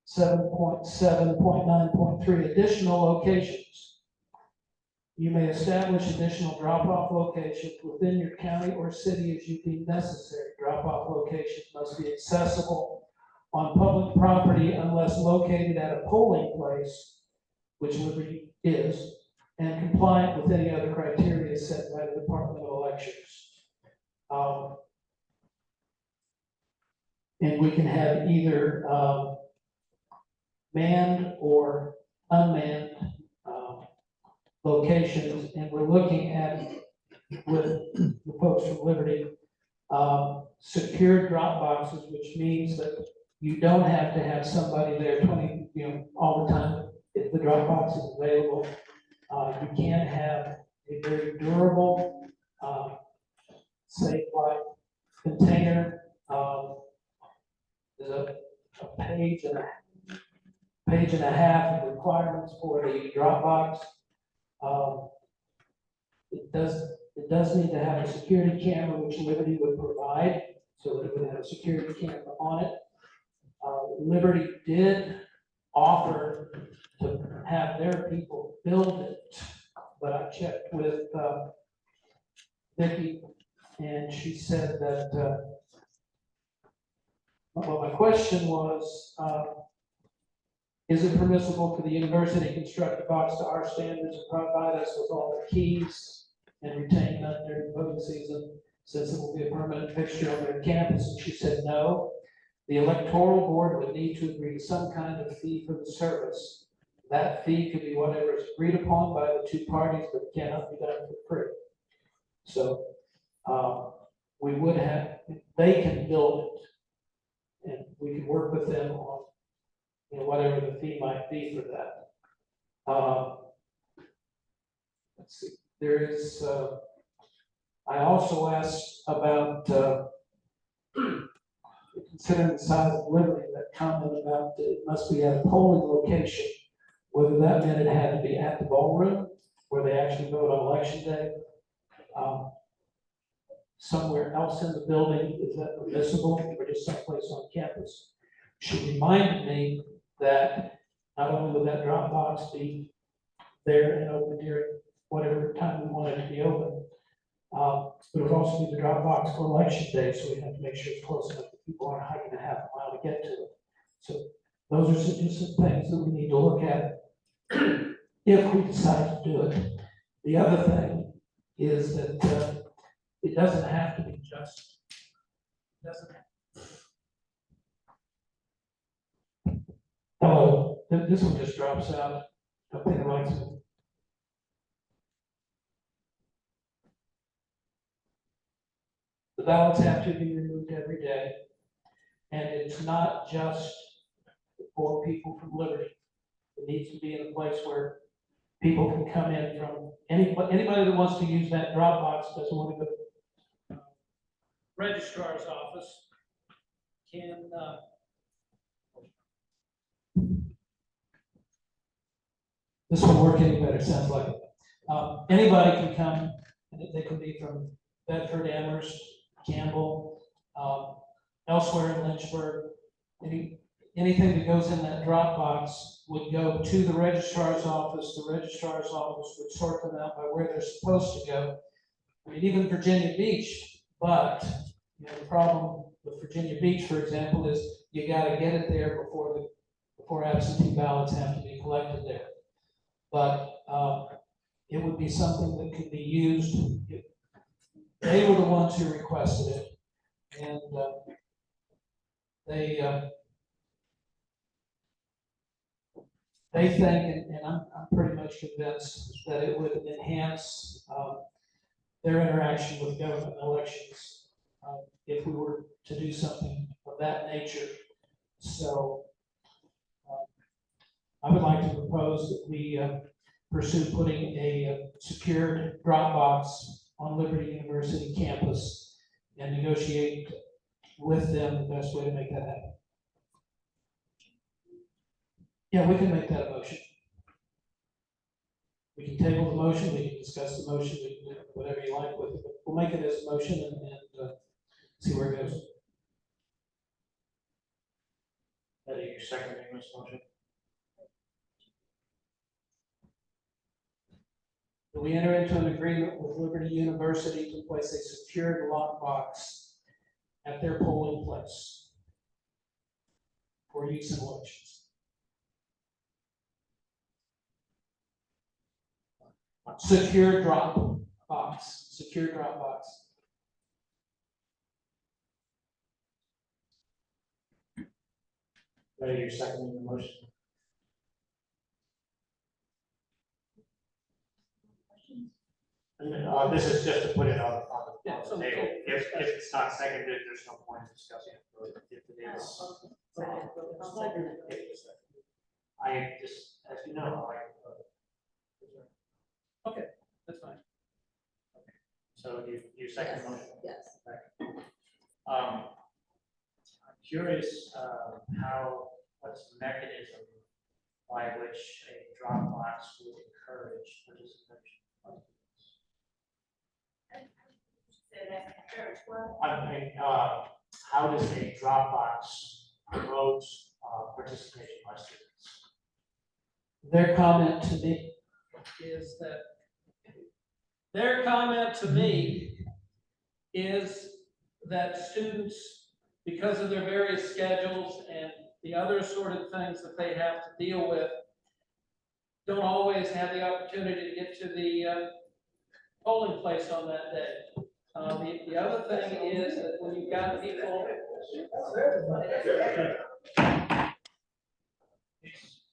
7.7.9.3 additional locations. You may establish additional drop-off locations within your county or city as you deem necessary. Drop-off locations must be accessible on public property unless located at a polling place, which Liberty is, and compliant with any other criteria set by the Department of Elections. And we can have either manned or unmanned locations, and we're looking at, with the folks from Liberty, secured drop boxes, which means that you don't have to have somebody there 20, all the time if the drop box is available. You can have a very durable, safe-like container. There's a page and a half of requirements for the Dropbox. It does need to have a security camera, which Liberty would provide, so that it would have a security camera on it. Liberty did offer to have their people build it, but I checked with Vicki, and she said that, well, my question was, is it permissible for the university to construct a box to our standards and provide us with all the keys and retain none during voting season, since it will be a permanent fixture on their campus? And she said, no. The electoral board would need to agree to some kind of fee for the service. That fee could be whatever is agreed upon by the two parties, but it cannot be done for free. So we would have, they can build it, and we could work with them on whatever the fee might be for that. Let's see, there is, I also asked about considering the size of Liberty, that comment about it must be at a polling location, whether that meant it had to be at the ballroom where they actually vote on election day. Somewhere else in the building, is that permissible, or just someplace on campus? She reminded me that not only would that drop box be there and open during whatever time we want it to be open, but it would also be the drop box for election day, so we have to make sure it's close enough that people aren't hiking a half a mile to get to it. So those are just some things that we need to look at if we decide to do it. The other thing is that it doesn't have to be just, hello, this one just drops out. I think it likes it. The ballots have to be removed every day, and it's not just for people from Liberty. It needs to be in a place where people can come in from anybody that wants to use that drop box, doesn't want to go to the registrar's office, can this will work any better, sounds like it. Anybody can come, and they can be from Bedford, Amherst, Campbell, elsewhere in Lynchburg. Anything that goes in that drop box would go to the registrar's office. The registrar's office would sort them out by where they're supposed to go. I mean, even Virginia Beach, but the problem with Virginia Beach, for example, is you got to get it there before absentee ballots have to be collected there. But it would be something that could be used. They were the ones who requested it, and they think, and I'm pretty much convinced that it would enhance their interaction with government elections if we were to do something of that nature. So I would like to propose that we pursue putting a secured drop box on Liberty University campus and negotiate with them the best way to make that happen. Yeah, we can make that a motion. We can table the motion, we can discuss the motion, we can do whatever you like with it, but we'll make it as a motion and see where it goes. Eddie, you're seconding this motion? that we enter into an agreement with Liberty University to place a secured lockbox at their polling place for use in elections. Secure drop box, secure drop box. Are you seconding the motion? And, this is just to put it on Yeah, the so- table. If it's not seconded, there's no point in discussing it. But if it is, I just, as you know, I like. Okay, that's fine. So you second the motion? Yes. I'm curious, what's the mechanism by which a Dropbox would encourage participation? So that's encourage what? I mean, how does a Dropbox promote participation by students? Their comment to me is that students, because of their various schedules and the other sort of things that they have to deal with, don't always have the opportunity to get to the polling place on that day. The other thing is that when you've got people.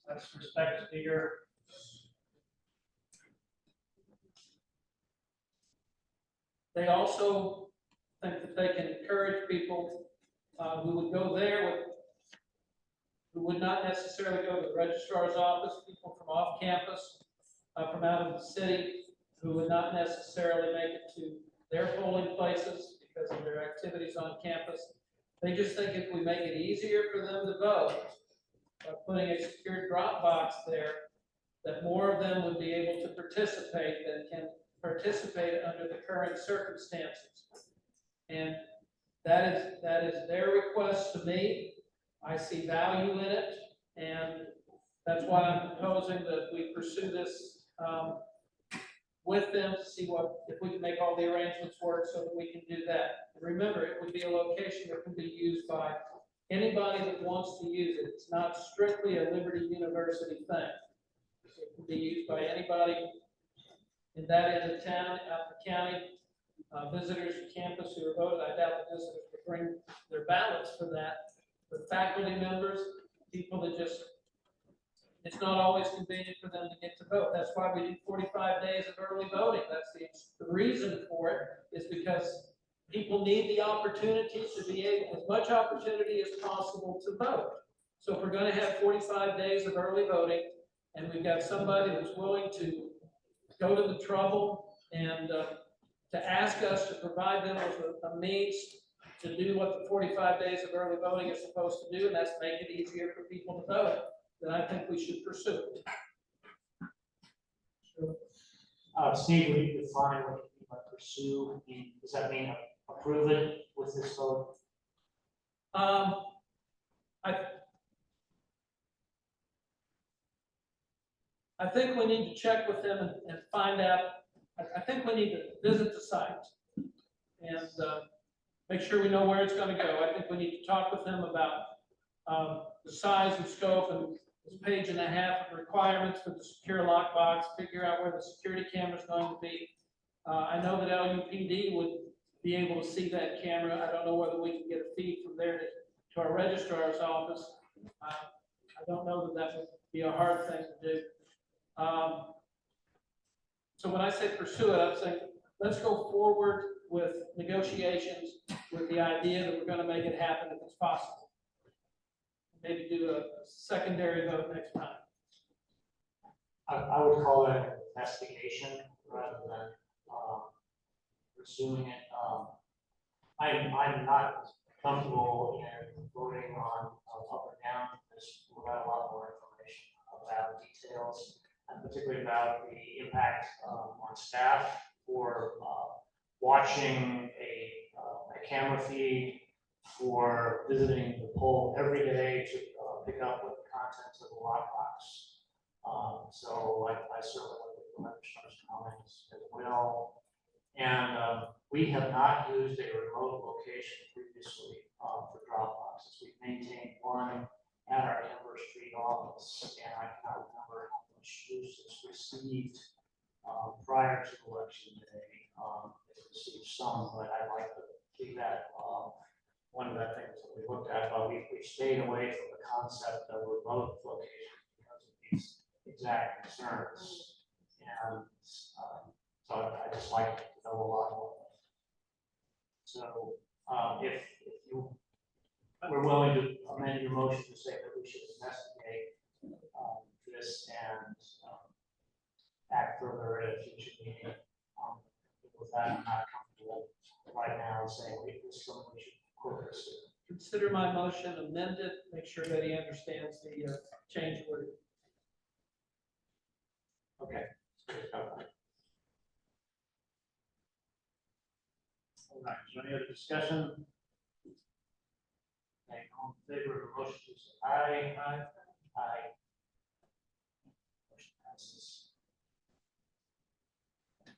That's respect to your. They also think that they can encourage people who would go there who would not necessarily go to the registrar's office, people from off campus, from out of the city, who would not necessarily make it to their polling places because of their activities on campus. They just think if we make it easier for them to vote, by putting a secure drop box there, that more of them would be able to participate than can participate under the current circumstances. And that is their request to me. I see value in it, and that's why I'm proposing that we pursue this with them to see if we can make all the arrangements work so that we can do that. And remember, it would be a location that can be used by anybody that wants to use it. It's not strictly a Liberty University thing. It can be used by anybody in that end of town, out in the county, visitors to campus who are voted. I doubt the visitors would bring their ballots for that. But faculty members, people that just, it's not always convenient for them to get to vote. That's why we do 45 days of early voting. That's the reason for it, is because people need the opportunity to be able, as much opportunity as possible to vote. So if we're going to have 45 days of early voting, and we've got somebody that's willing to go to the trouble and to ask us to provide them with a means to do what the 45 days of early voting is supposed to do, and that's make it easier for people to vote, then I think we should pursue it. Steve, will you define what you mean by pursue? Does that mean approve it with this vote? I think we need to check with them and find out. I think we need to visit the site and make sure we know where it's going to go. I think we need to talk with them about the size and scope and this page and a half of requirements for the secure lockbox, figure out where the security camera is going to be. I know that LUPD would be able to see that camera. I don't know whether we can get a feed from there to our registrar's office. I don't know that that would be a hard thing to do. So when I say pursue it, I'm saying, let's go forward with negotiations with the idea that we're going to make it happen if it's possible. Maybe do a secondary vote next time. I would call that an investigation rather than pursuing it. I'm not comfortable in voting on up or down because we've got a lot more information about details, and particularly about the impact on staff for watching a camera feed, for visiting the poll every day to pick up what the contents of the lockbox. So I certainly want to comments as well. And we have not used a remote location previously for drop boxes. We've maintained one at our Denver Street office, and I cannot remember how much use it's received prior to election day. It received some, but I'd like to see that one of the things that we looked at, but we stayed away from the concept of remote location because of these exact concerns. And so I just like to know a lot more. So if you were willing to amend your motion to say that we should investigate this and act further at a future meeting, with that, I'm not comfortable right now saying this is something we should pursue. Consider my motion amended, make sure that he understands the change order. Okay. All right, is there any other discussion? Okay, all in favor of the motion, please say aye. Aye. Aye. Motion passes. I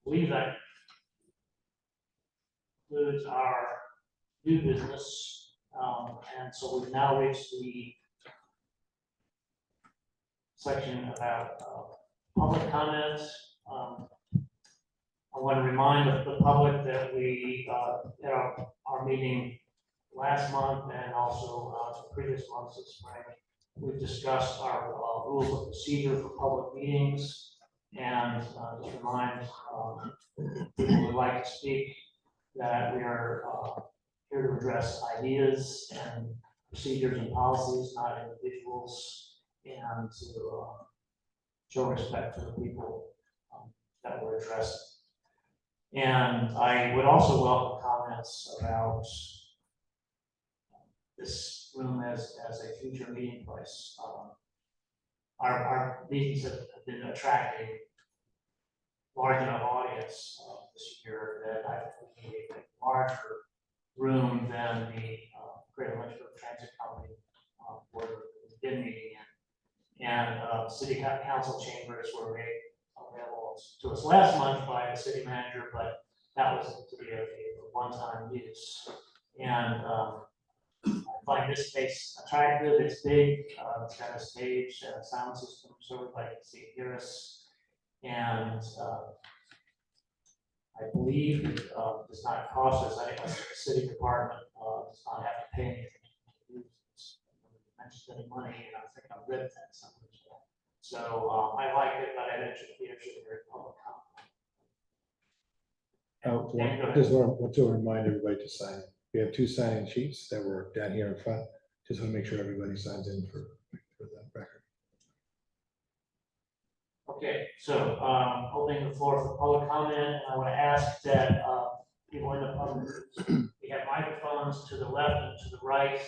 believe that concludes our new business, and so we've now reached the section about public comments. I want to remind the public that we, at our meeting last month and also the previous months this spring, we've discussed our rules of procedure for public meetings, and just remind people who would like to speak that we are here to address ideas and procedures and policies, not individuals, and to show respect to the people that we're addressing. And I would also welcome comments about this room as a future meeting place. Our meetings have been attracting large enough audience this year that I think we need a larger room than the Greater Lynchburg Transit Company where we've been meeting in. And city council chambers were made available to us last month by the city manager, but that was to be a one-time use. And I find this space attractive. It's big. It's got a stage and a sound system so everybody can see and hear us. And I believe it does not cost us. I think the city department does not have to pay anything to use this. Mentioned any money, and I think I've read that somewhere. So I like it, but I mentioned leadership here at public comment. Just want to remind everybody to sign in. We have 2 sign-in sheets that were down here in front. Just want to make sure everybody signs in for that record. Okay, so opening the floor for public comment, and I want to ask that people in the public, we have microphones to the left and to the right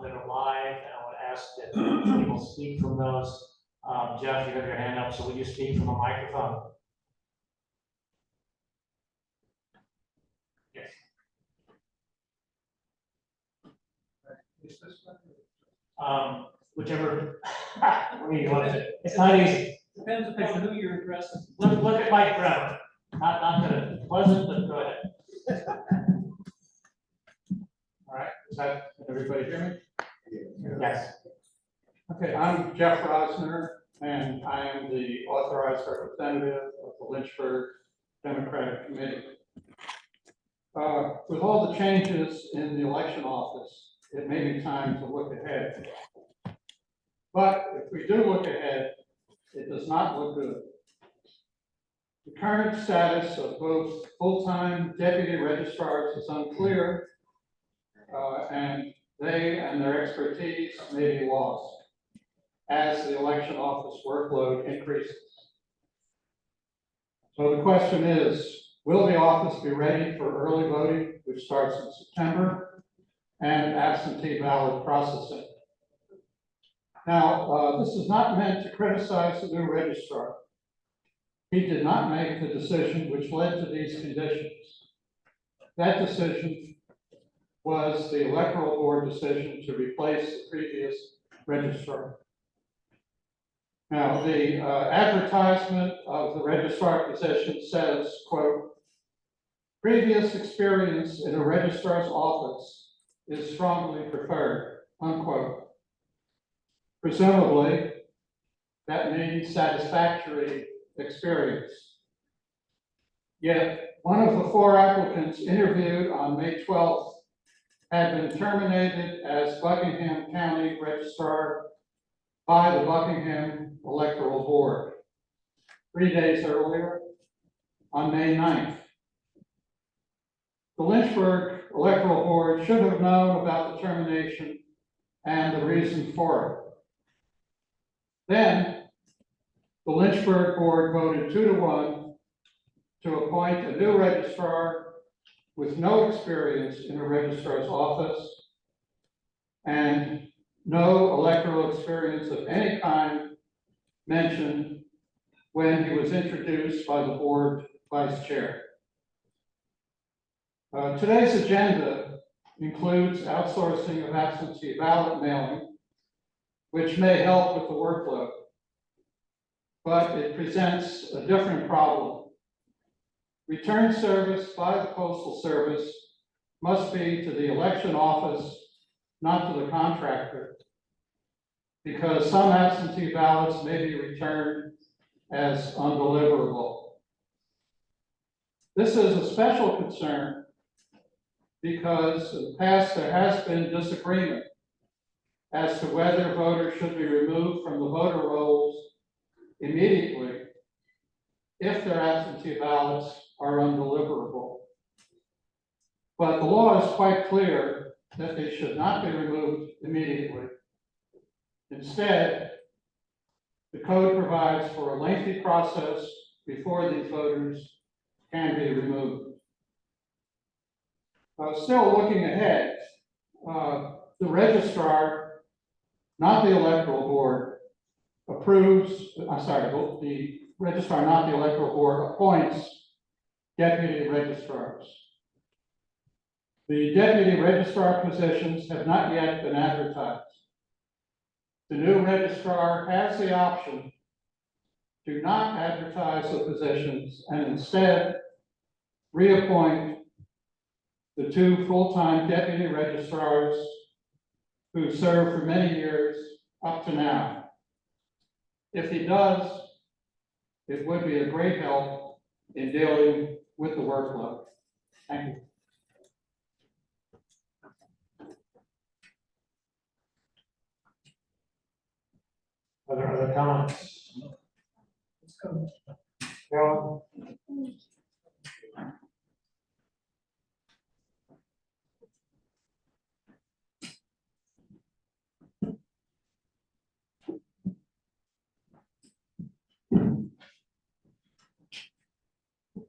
that are live, and I want to ask that people speak from those. Jeff, you have your hand up, so will you speak from a microphone? Yes. Whichever. You want to, it's not easy. Depends upon who you're addressing. Look at Mike Brown. Not that it's pleasant, but go ahead. All right, is that, can everybody hear me? Yes. Okay, I'm Jeff Rosner, and I am the authorized representative of the Lynchburg Democratic Committee. With all the changes in the election office, it may be time to look ahead. But if we do look ahead, it does not look good. The current status of both full-time deputy registrars is unclear, and they and their expertise may be lost as the election office workload increases. So the question is, will the office be ready for early voting, which starts in September, and absentee ballot processing? Now, this is not meant to criticize the new registrar. He did not make the decision which led to these conditions. That decision was the electoral board decision to replace the previous registrar. Now, the advertisement of the registrar position says, quote, previous experience in a registrar's office is strongly preferred, unquote. Presumably, that means satisfactory experience. Yet, one of the 4 applicants interviewed on May 12th had been terminated as Buckingham County Registrar by the Buckingham Electoral Board 3 days earlier, on May 9th. The Lynchburg Electoral Board should have known about the termination and the reason for it. Then, the Lynchburg Board voted 2-1 to appoint a new registrar with no experience in a registrar's office and no electoral experience of any kind mentioned when he was introduced by the board vice chair. Today's agenda includes outsourcing of absentee ballot mailing, which may help with the workload, but it presents a different problem. Return service by the Postal Service must be to the election office, not to the contractor, because some absentee ballots may be returned as undeliverable. This is a special concern because in the past there has been disagreement as to whether voters should be removed from the voter rolls immediately if their absentee ballots are undeliverable. But the law is quite clear that they should not be removed immediately. Instead, the code provides for a lengthy process before these voters can be removed. Still looking ahead, the registrar, not the electoral board, the registrar, not the electoral board, appoints deputy registrars. The deputy registrar positions have not yet been advertised. The new registrar has the option to not advertise the positions and instead reappoint the 2 full-time deputy registrars who served for many years up to now. If he does, it would be a great help in dealing with the workload. Thank you. Are there other comments? Carolyn?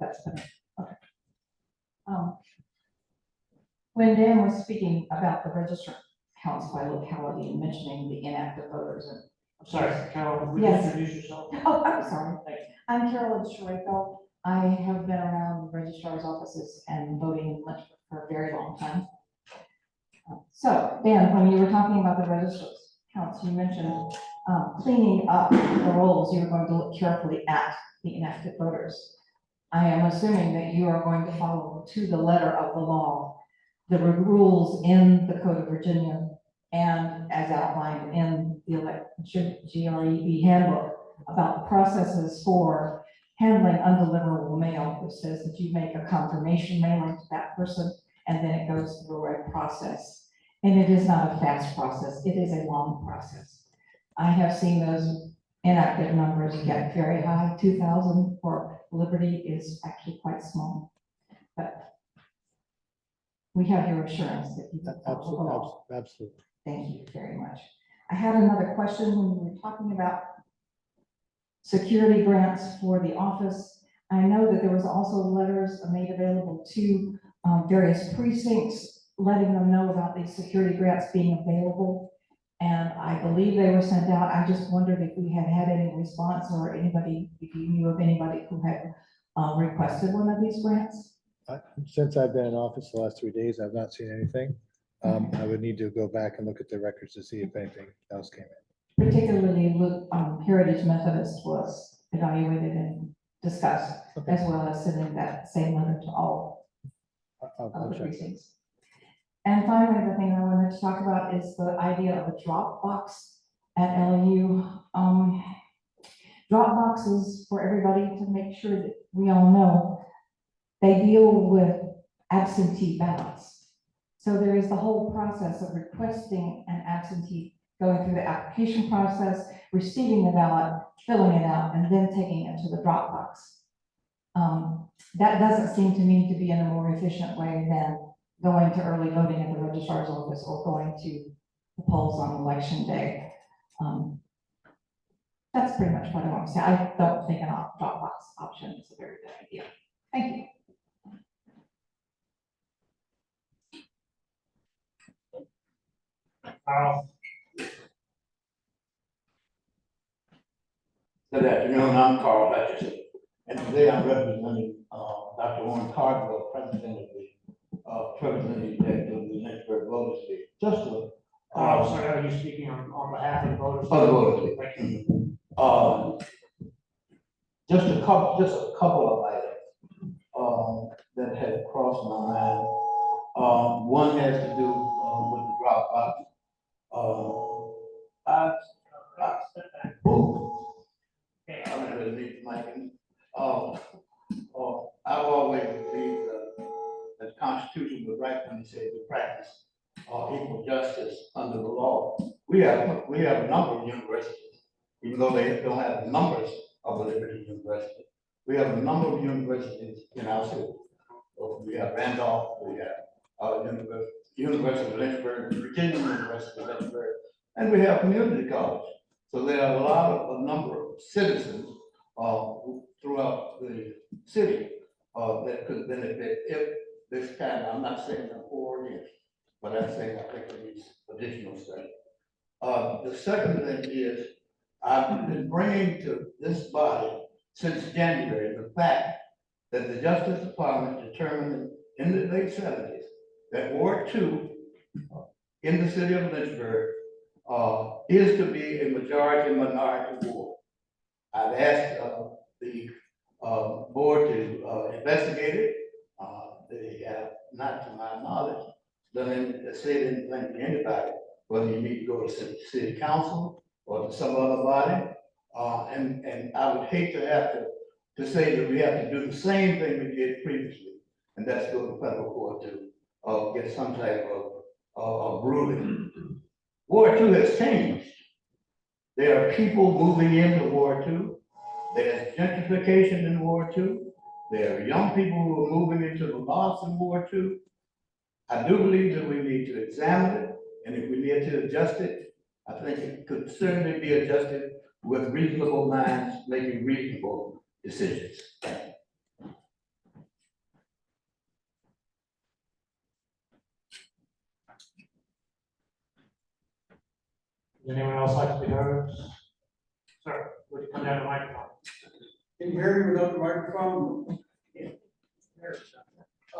That's better. Okay. When Dan was speaking about the register counts by locality and mentioning the inactive voters and. I'm sorry, Carol, would you Yes. introduce yourself? Oh, I'm sorry. I'm Carolyn Shreko. I have been around registrar's offices and voting in Lynchburg for a very long time. So, Dan, when you were talking about the registrar's counts, you mentioned cleaning up the rolls. You were going to look carefully at the inactive voters. I am assuming that you are going to follow to the letter of the law, the rules in the Code of Virginia and as outlined in the GREB handbook about the processes for handling undeliverable mail, which says that you make a confirmation mailing to that person and then it goes through a process. And it is not a fast process, it is a long process. I have seen those inactive numbers get very high. 2,000 for Liberty is actually quite small. But we have your assurance that you will follow the law. Absolutely. Thank you very much. I had another question when we were talking about security grants for the office. I know that there was also letters made available to various precincts, letting them know about these security grants being available. And I believe they were sent out. I just wondered if we had had any response or anybody, if you knew of anybody who had requested one of these grants. Since I've been in office the last 3 days, I've not seen anything. I would need to go back and look at the records to see if anything else came in. particularly Heritage Methodist was evaluated and discussed, Okay. as well as sending that same letter to all I'll of the check. precincts. And finally, the thing I wanted to talk about is the idea of a drop box at LAU. Drop boxes, for everybody to make sure that we all know, they deal with absentee ballots. So there is the whole process of requesting an absentee, going through the application process, receiving the ballot, filling it out, and then taking it to the drop box. That doesn't seem to me to be in a more efficient way than going to early voting at the registrar's office or going to the polls on election day. That's pretty much what I want to say. I don't think an drop box option is a very good idea. Thank you. Carl, Good afternoon, I'm Carl Hutchison, and today I'm representing Dr. Warren Cardwell, president of the Lynchburg Voters League. Just to, sorry, are you speaking on behalf of the voters? of the Voters League. Thank you. Just a couple of items that have crossed my mind. One has to do with the drop box. Okay, I don't really need the mic. I've always believed that the Constitution was right when it said to practice equal justice under the law. We have a number of universities, even though they don't have the numbers of a Liberty University. We have a number of universities in our city. We have Randolph, we have University of Lynchburg, Virginia University of Lynchburg, and we have community college. So there are a number of citizens throughout the city that could benefit if this kind, I'm not saying I'm for or against, but I'm saying I think it needs additional study. The second thing is, I've been bringing to this body since January the fact that the Justice Department determined in the late 70s that Ward 2 in the city of Lynchburg is to be a majority minority ward. I've asked the board to investigate it. They have, not to my knowledge, said anything to anybody, whether you need to go to city council or to some other body. And I would hate to have to say that we have to do the same thing we did previously, and that's go to federal court to get some type of ruling. Ward 2 has changed. There are people moving into Ward 2. There's gentrification in Ward 2. There are young people who are moving into the lots in Ward 2. I do believe that we need to examine it, and if we need to adjust it, I think it could certainly be adjusted with reasonable minds making reasonable decisions. Does anyone else like to be heard? Sir, would you come down to the microphone? Can you hear me without the microphone?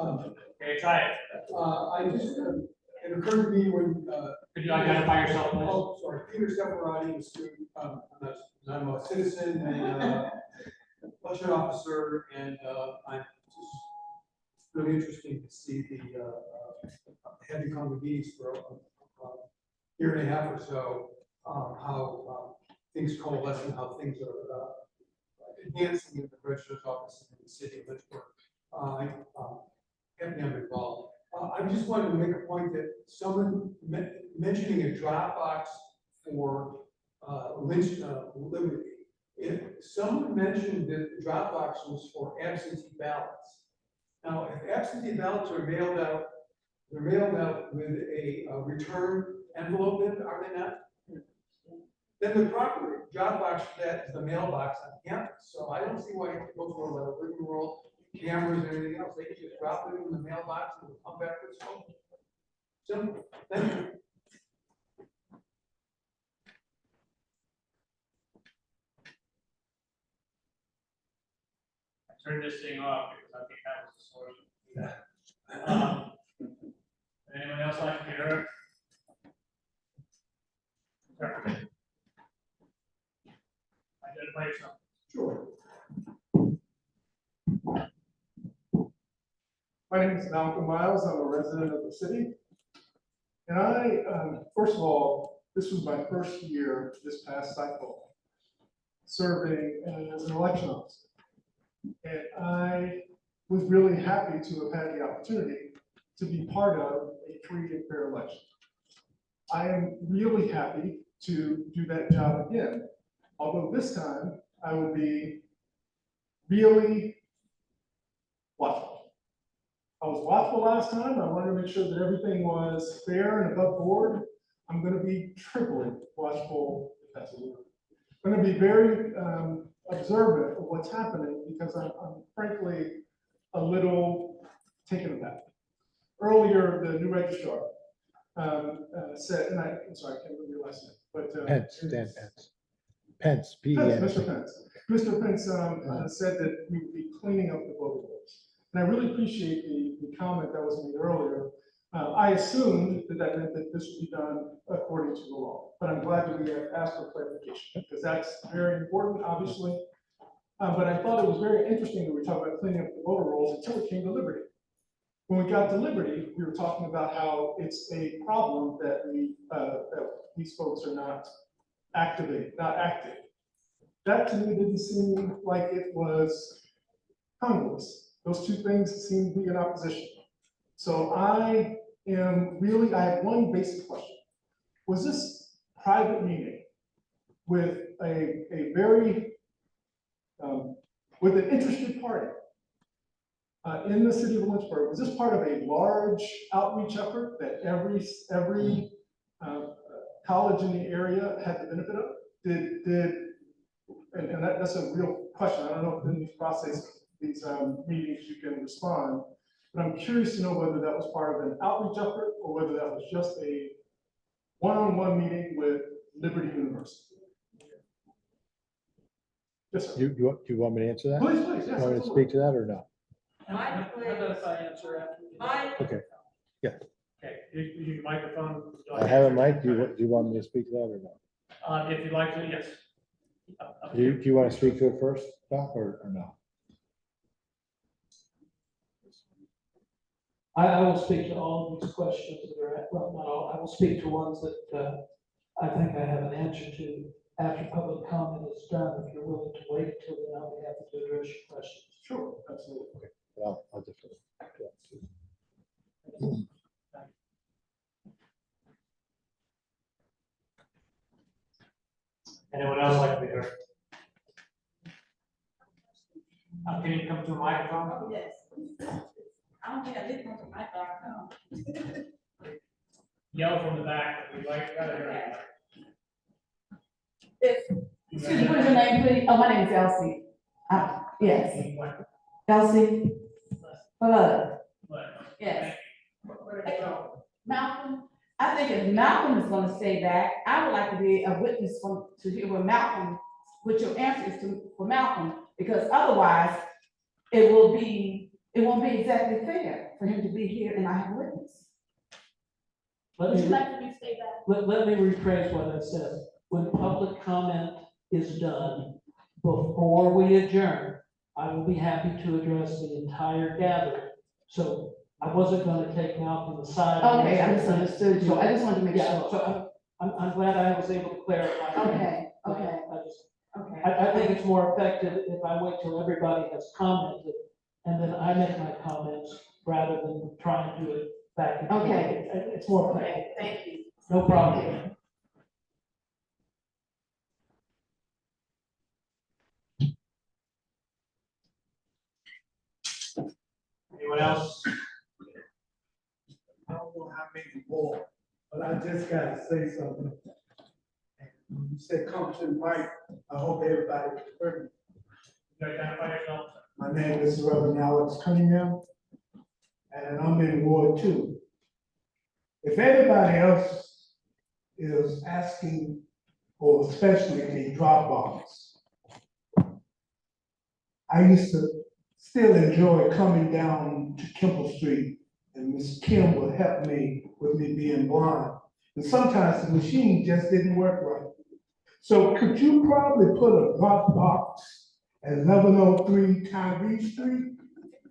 Okay, try it. I just, it occurred to me when, Could you identify yourself, please? oh, sorry, Peter Separati, a student, I'm a citizen and election officer, and I'm just really interesting to see have you come to meetings for a year and a half or so, how things coalesce and how things are enhancing in the registrar's office in the city of Lynchburg. I happy I'm involved. I just wanted to make a point that someone mentioning a Dropbox for Liberty. If someone mentioned that the Dropbox was for absentee ballots. Now, if absentee ballots are mailed out, they're mailed out with a return envelope in, are they not? Then the proper Dropbox for that is the mailbox on campus. So I don't see why you have to go through a rigmarole, cameras and everything else. They can just drop it in the mailbox and it'll come back with its own. Simple. Thank you. Turn this thing off because I think that was the solution. Anyone else like to be heard? Sure. play something. Sure. My name is Malcolm Miles. I'm a resident of the city. And first of all, this was my first year this past cycle serving as an election officer. And I was really happy to have had the opportunity to be part of a free and fair election. I am really happy to do that job again, although this time I will be really watchful. I was watchful last time. I wanted to make sure that everything was fair and above board. I'm going to be triply watchful if that's a word. I'm going to be very observant of what's happening because I'm frankly a little taken aback. Earlier, the new registrar said, and I'm sorry, I can't remember your last name, but Pence, Dan Pence. Pence, Pence, P-E-N-C. Mr. Pence. Mr. Pence said that we would be cleaning up the voter rolls. And I really appreciate the comment that was made earlier. I assumed that that meant that this would be done according to the law, but I'm glad that we have asked for clarification because that's very important, obviously. But I thought it was very interesting that we talked about cleaning up the voter rolls until it came to Liberty. When we got to Liberty, we were talking about how it's a problem that that these folks are not active. That to me didn't seem like it was congruous. Those two things seem to be in opposition. So I have one basic question. Was this private meeting with a very, with an interested party in the city of Lynchburg? Was this part of a large outreach effort that every college in the area had the benefit of? And that's a real question. I don't know if in these processes, these meetings, you can respond, but I'm curious to know whether that was part of an outreach effort or whether that was just a one-on-one meeting with Liberty University. Yes, sir. You want me to answer that? Please, yes. You want me to absolutely. speak to that or no? How about if I answer after? Okay. Okay, your microphone. I have a mic. Do you want me to speak to that or no? If you'd like to, yes. Do you want to speak to it first, Doc, or no? I will speak to all of these questions that are, well, not all, I will speak to ones that I think I have an answer to after public comment is done. If you're willing to wait till then, I'll be happy to address your questions. Sure, absolutely. I'll defer. Anyone else like to be heard? Can you come to a microphone? Oh, yes. I don't think I did come to my car, no. Yell from the back, if you'd like. If, Excuse me, what is your name, please? Oh, my name is Elsie. Yes, Elsie. Hello. Yes. Where did it go? Malcolm, I think if Malcolm is gonna say that, I would like to be a witness to hear what Malcolm, what your answer is for Malcolm, because otherwise it won't be exactly fair for him to be here and I have a witness. Let Would me, you like for me to say that? let me rephrase what I said. When public comment is done, before we adjourn, I will be happy to address the entire gathering. So I wasn't gonna take Malcolm aside. Okay, I misunderstood you. I just wanted to make Yeah, sure. so I'm glad I was able to clarify. Okay. I think it's more effective if I wait till everybody has commented and then I make my comments rather than trying to do it back and forth. Okay. It's more effective. Okay, thank you. No problem. Anyone else? I don't know how many more, but I just gotta say something. When you said come to the mic, I hope everybody can hear me. You identify yourself? My name is Reverend Alex Cunningham, and I'm in Ward 2. If everybody else is asking for especially a drop box, I used to still enjoy coming down to Kimble Street, and Miss Kim would help me with me being blind. And sometimes the machine just didn't work right. So could you probably put a drop box at 1103 Tyree Street?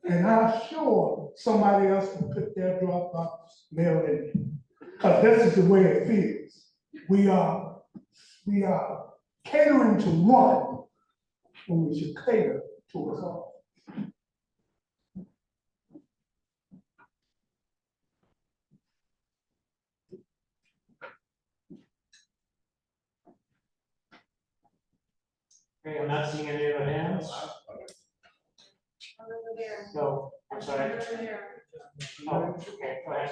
And I'm sure somebody else will put their drop box mail in. Because this is the way it feels. We are catering to one when we should cater to us all. Okay, I'm not seeing any other hands, Over there. so, I'm sorry. Over there. Oh, okay, go ahead.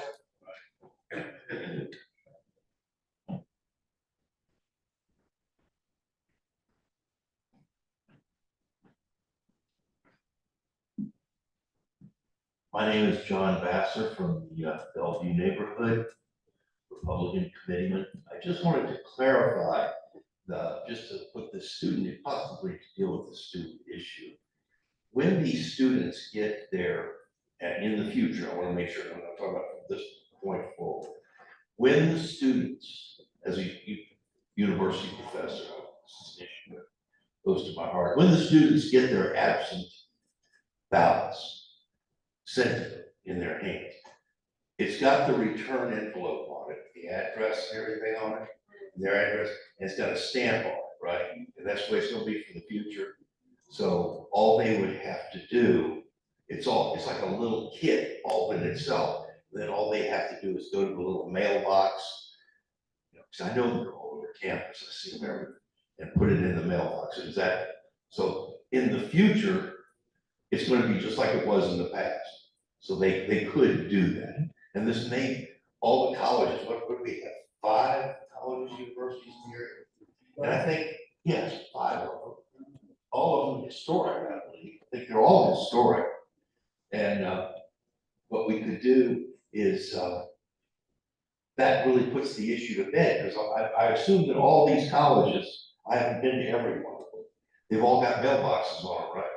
My name is John Vassar from the Bellevue neighborhood, Republican committeeman. I just wanted to clarify just to put the student, possibly to deal with the student issue. When these students get there, and in the future, I want to make sure I'm not talking about from this point forward. When the students, as a university professor, this is an issue that goes to my heart. When the students get their absent ballots sent to them in their hands, it's got the return envelope on it, the address and everything on it, their address, and it's got a stamp on it, right? And that's the way it's gonna be for the future. So all they would have to do, it's like a little kit all in itself. Then all they have to do is go to the little mailbox, you know, because I know they're all over campus, I see them everywhere, and put it in the mailbox. Is that, so in the future, it's gonna be just like it was in the past. So they could do that. And this may, all the colleges, what do we have, 5 colleges, universities here? And I think, yes, 5 of them. All of them historic, I believe. I think they're all historic. And what we could do is, that really puts the issue to bed, because I assume that all these colleges, I haven't been to every one of them. They've all got mailboxes on them, right?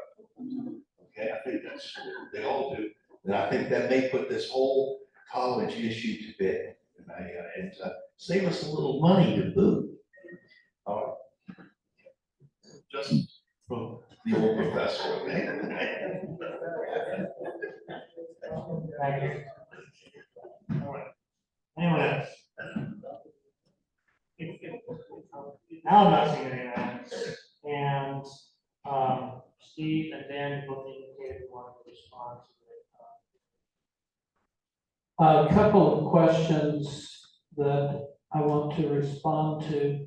Okay, I think that's, they all do. And I think that may put this whole college issue to bed, and save us a little money to boot. Just from the old professor, okay? Thank you. All right. Anyone else? Now I'm not seeing anyone else. And, Steve and Dan both indicated they wanted to respond to A couple of questions that I want to respond to.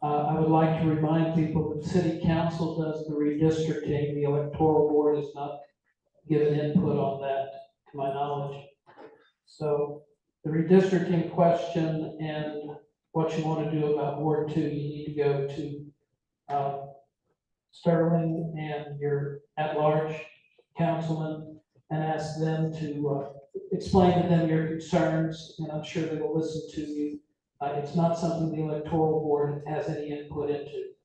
I would like to remind people that city council does the redistricting. The electoral board has not given input on that, to my knowledge. So the redistricting question and what you want to do about Ward 2, you need to go to Sterling and your at-large councilman and ask them to explain to them your concerns, and I'm sure they will listen to you. It's not something the electoral board has any input into.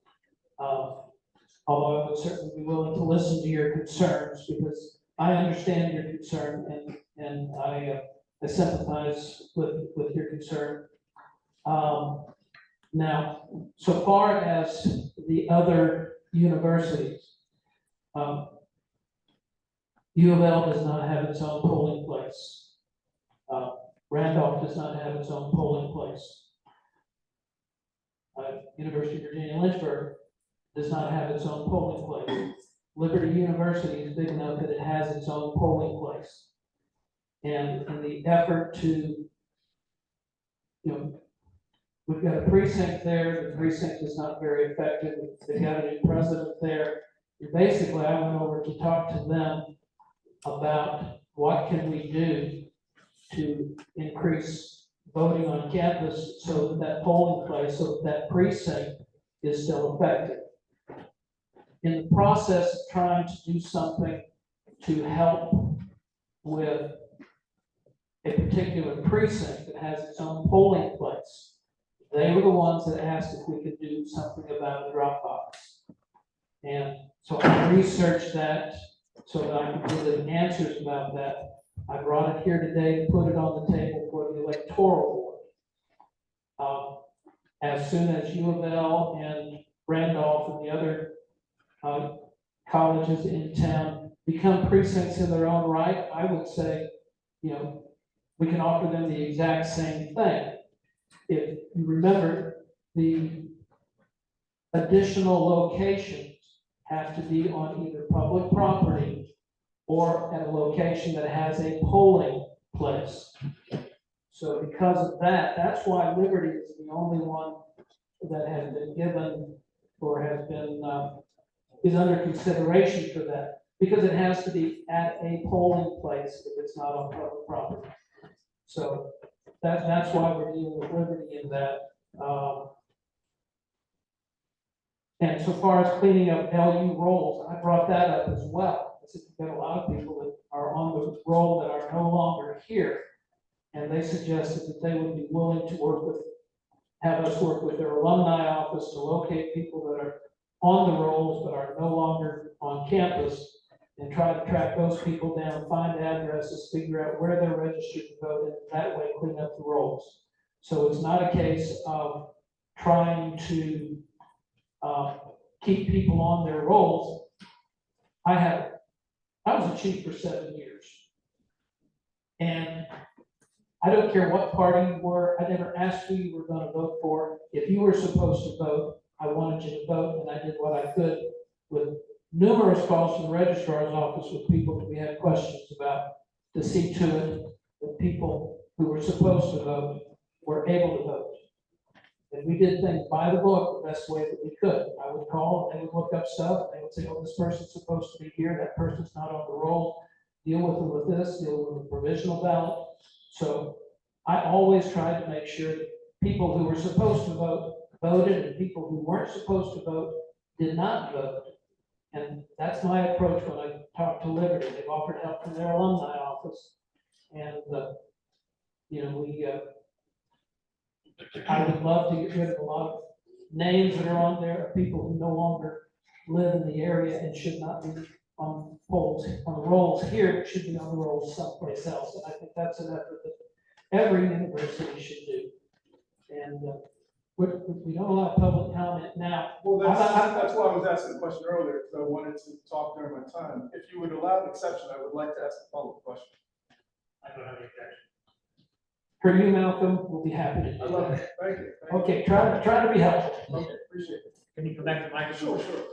Although I would certainly be willing to listen to your concerns, because I understand your concern and I sympathize with your concern. Now, so far as the other universities, U of L does not have its own polling place. Randolph does not have its own polling place. University of Virginia Lynchburg does not have its own polling place. Liberty University is big enough that it has its own polling place. And in the effort to, you know, we've got a precinct there, the precinct is not very effective, they've got a new president there. And basically, I went over to talk to them about what can we do to increase voting on campus so that that polling place, so that that precinct is still effective. In the process of trying to do something to help with a particular precinct that has its own polling place, they were the ones that asked if we could do something about a drop box. And so I researched that so that I could give them answers about that. I brought it here today to put it on the table for the electoral board. as soon as U of L and Randolph and the other colleges in town become precincts in their own right, I would say, we can offer them the exact same thing. If you remember, the additional locations have to be on either public property or at a location that has a polling place. So because of that, that's why Liberty is the only one that has been given or has been, is under consideration for that, because it has to be at a polling place if it's not on public property. So that's why we're dealing with Liberty in that. And so far as cleaning up LU rolls, I brought that up as well. I said, you've got a lot of people that are on the roll that are no longer here. And they suggested that they would be willing to have us work with their alumni office to locate people that are on the rolls but are no longer on campus, and try to track those people down, find addresses, figure out where they're registered to vote, and that way clean up the rolls. So it's not a case of trying to keep people on their rolls. I was a chief for 7 years. And I don't care what party you were, I never asked who you were going to vote for. If you were supposed to vote, I wanted you to vote, and I did what I could with numerous calls to the registrar's office with people that we had questions about, to see to it that people who were supposed to vote were able to vote. And we did things by the book the best way that we could. I would call, and they would look up stuff, and they would say, oh, this person's supposed to be here, that person's not on the roll, deal with them with this, deal with the provisional ballot. So I always tried to make sure that people who were supposed to vote voted, and people who weren't supposed to vote did not vote. And that's my approach when I talk to Liberty. They've offered help from their alumni office. And, I would love to get rid of a lot of names that are on there of people who no longer live in the area and should not be on polls, on the rolls here, but should be on the rolls someplace else. And I think that's an effort that every university should do. And we don't allow public comment now. Well, that's why I was asking the question earlier, because I wanted to talk during my time. If you would allow an exception, I would like to ask a follow-up question. I don't have any objection. For you, Malcolm, we'll be happy to do I love that. it. Thank you. Okay, try to be helpful. Okay, appreciate it. Can you come back to the microphone? Sure.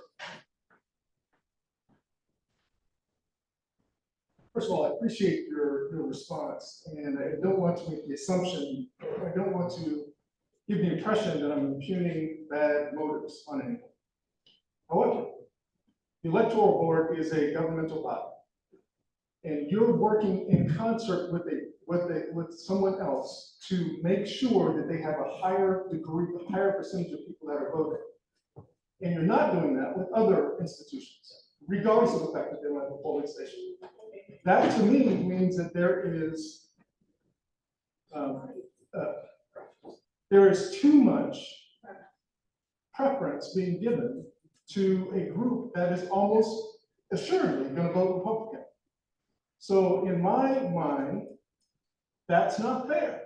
First of all, I appreciate your response, and I don't want to make the assumption, or I don't want to give the impression that I'm impugning bad motives on anyone. However, the Electoral Board is a governmental body, and you're working in concert with someone else to make sure that they have a higher percentage of people that are voting. And you're not doing that with other institutions, regardless of the fact that they don't have a polling station. That to me means that there is too much preference being given to a group that is almost assuredly going to vote Republican. So in my mind, that's not fair.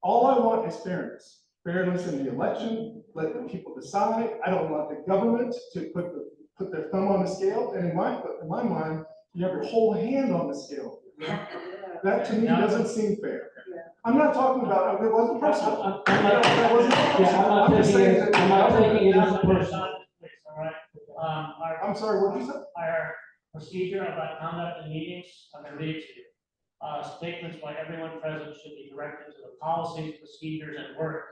All I want is fairness. Fairness in the election, let the people decide. I don't want the government to put their thumb on the scale. And in my mind, you have your whole hand on the scale. That to me doesn't seem fair. I'm not talking about, it wasn't personal. I'm just saying that. I'm not taking it as a personal. All right. I'm sorry, what did you say? Our procedure about conduct in meetings, I'm going to read it to you. Statements by everyone present should be directed to the policies, procedures, and work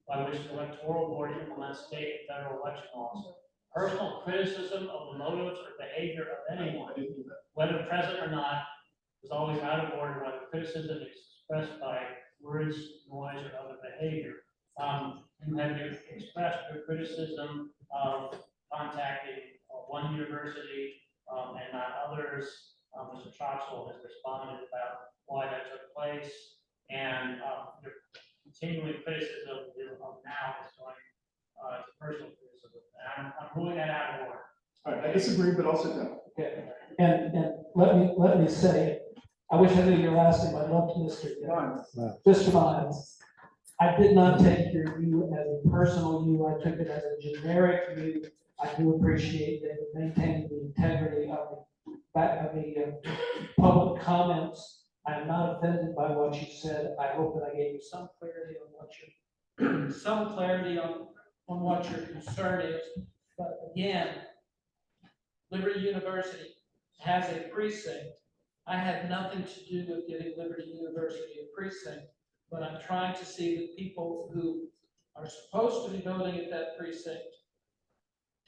by which the Electoral Board implements state and federal election laws. Personal criticism of the motives or behavior of anyone, whether present or not, is always out of order when criticism is expressed by words, noise, or other behavior. You have expressed your criticism of contacting one university and not others. Mr. Troxel has responded about why that took place, and your continuing criticism of now is going to personal criticism. And I'm ruling that out of order. All right, I disagree, but I'll sit down. Okay. And let me say, I wish I knew your last name. I loved Mr. Fine. Mr. Lyons. I did not take your you as a personal you, I took it as a generic you. I do appreciate that you maintain the integrity of the public comments. I am not offended by what you said. I hope that I gave you some clarity on what your, some clarity on what your concern is. But again, Liberty University has a precinct. I had nothing to do with getting Liberty University a precinct, but I'm trying to see that people who are supposed to be voting at that precinct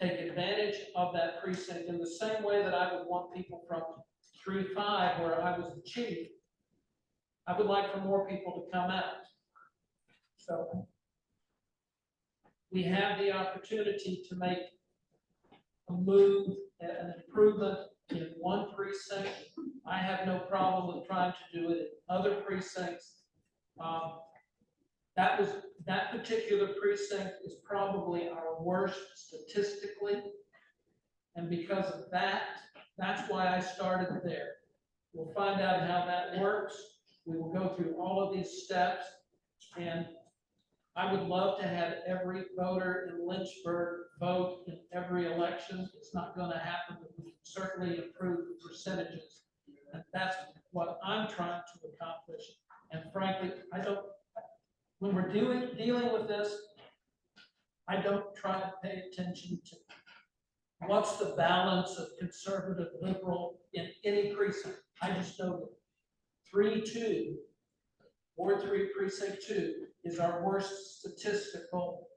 take advantage of that precinct in the same way that I would want people from 3-5, where I was the chief. I would like for more people to come out. So we have the opportunity to make a move, an improvement in one precinct. I have no problem with trying to do it in other precincts. That particular precinct is probably our worst statistically. And because of that, that's why I started there. We'll find out how that works. We will go through all of these steps. And I would love to have every voter in Lynchburg vote in every election. It's not going to happen, but we can certainly improve the percentages. And that's what I'm trying to accomplish. And frankly, when we're dealing with this, I don't try to pay attention to what's the balance of conservative, liberal in any precinct. I just know that 3-2, Ward 3, Precinct 2 is our worst statistical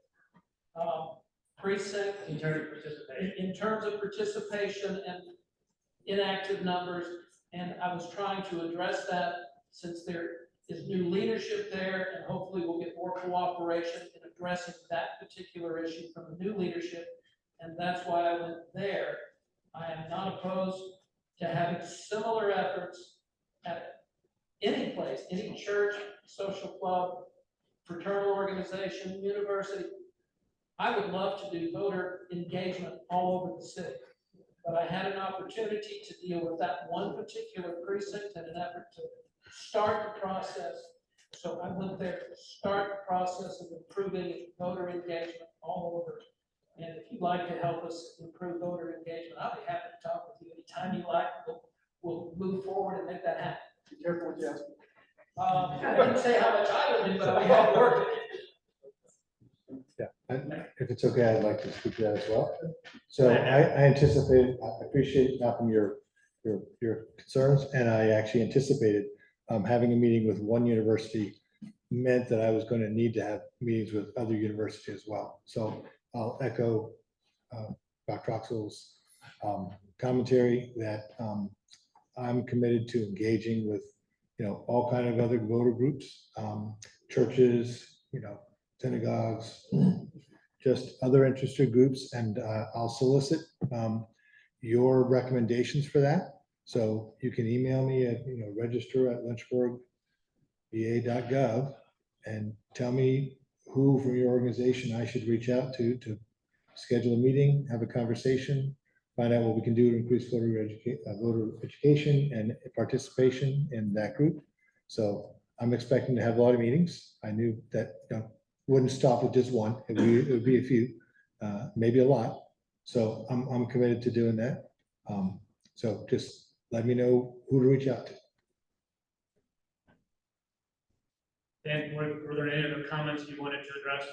precinct. In terms of participation. In terms of participation and inactive numbers. And I was trying to address that since there is new leadership there, and hopefully we'll get more cooperation in addressing that particular issue from the new leadership. And that's why I went there. I am not opposed to having similar efforts at any place, any church, social club, fraternal organization, university. I would love to do voter engagement all over the city. But I had an opportunity to deal with that one particular precinct in an effort to start the process. So I went there to start the process of improving voter engagement all over. And if you'd like to help us improve voter engagement, I'll be happy to talk with you anytime you like. We'll move forward and make that happen. Be careful what you ask. I didn't say how much I would do, but I'll be happy to work with you. Yeah, if it's okay, I'd like to speak to that as well. So I anticipate, I appreciate, Malcolm, your concerns, and I actually anticipated having a meeting with one university meant that I was going to need to have meetings with other universities as well. So I'll echo Dr. Troxell's commentary that I'm committed to engaging with, all kind of other voter groups, churches, synagogues, just other interested groups, and I'll solicit your recommendations for that. So you can email me at, register@lynchburgva.gov and tell me who from your organization I should reach out to schedule a meeting, have a conversation, find out what we can do to increase voter education and participation in that group. So I'm expecting to have a lot of meetings. I knew that wouldn't stop with just one. It would be a few, maybe a lot. So I'm committed to doing that. So just let me know who to reach out to. Dan, were there any other comments you wanted to address?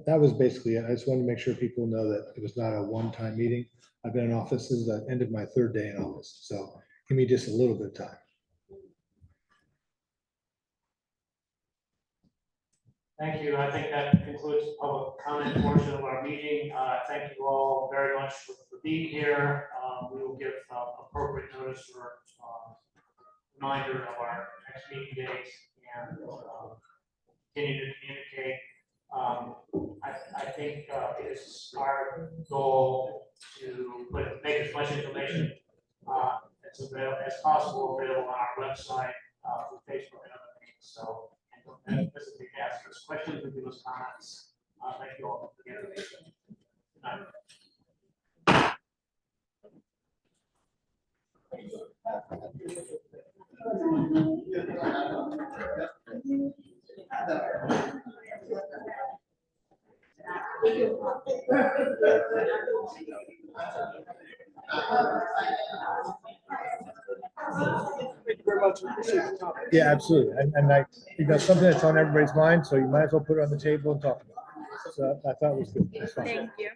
That was basically it. I just wanted to make sure people know that it was not a one-time meeting. I've been in office since the end of my 3rd day in office. So give me just a little bit of time. Thank you. I think that concludes the public comment portion of our meeting. Thank you all very much for being here. We will give appropriate notice or reminder of our next meeting dates and continue to communicate. I think it's our goal to make as much information as possible available on our website, for Facebook and other things. So, and don't hesitate to ask us questions or give us comments. Thank you all again. Good night. Thank you very much. Appreciate your time. Yeah, absolutely. And I think that's something that's on everybody's mind, so you might as well put it on the table and talk about it. So I thought it was good. That's fine. Thank you.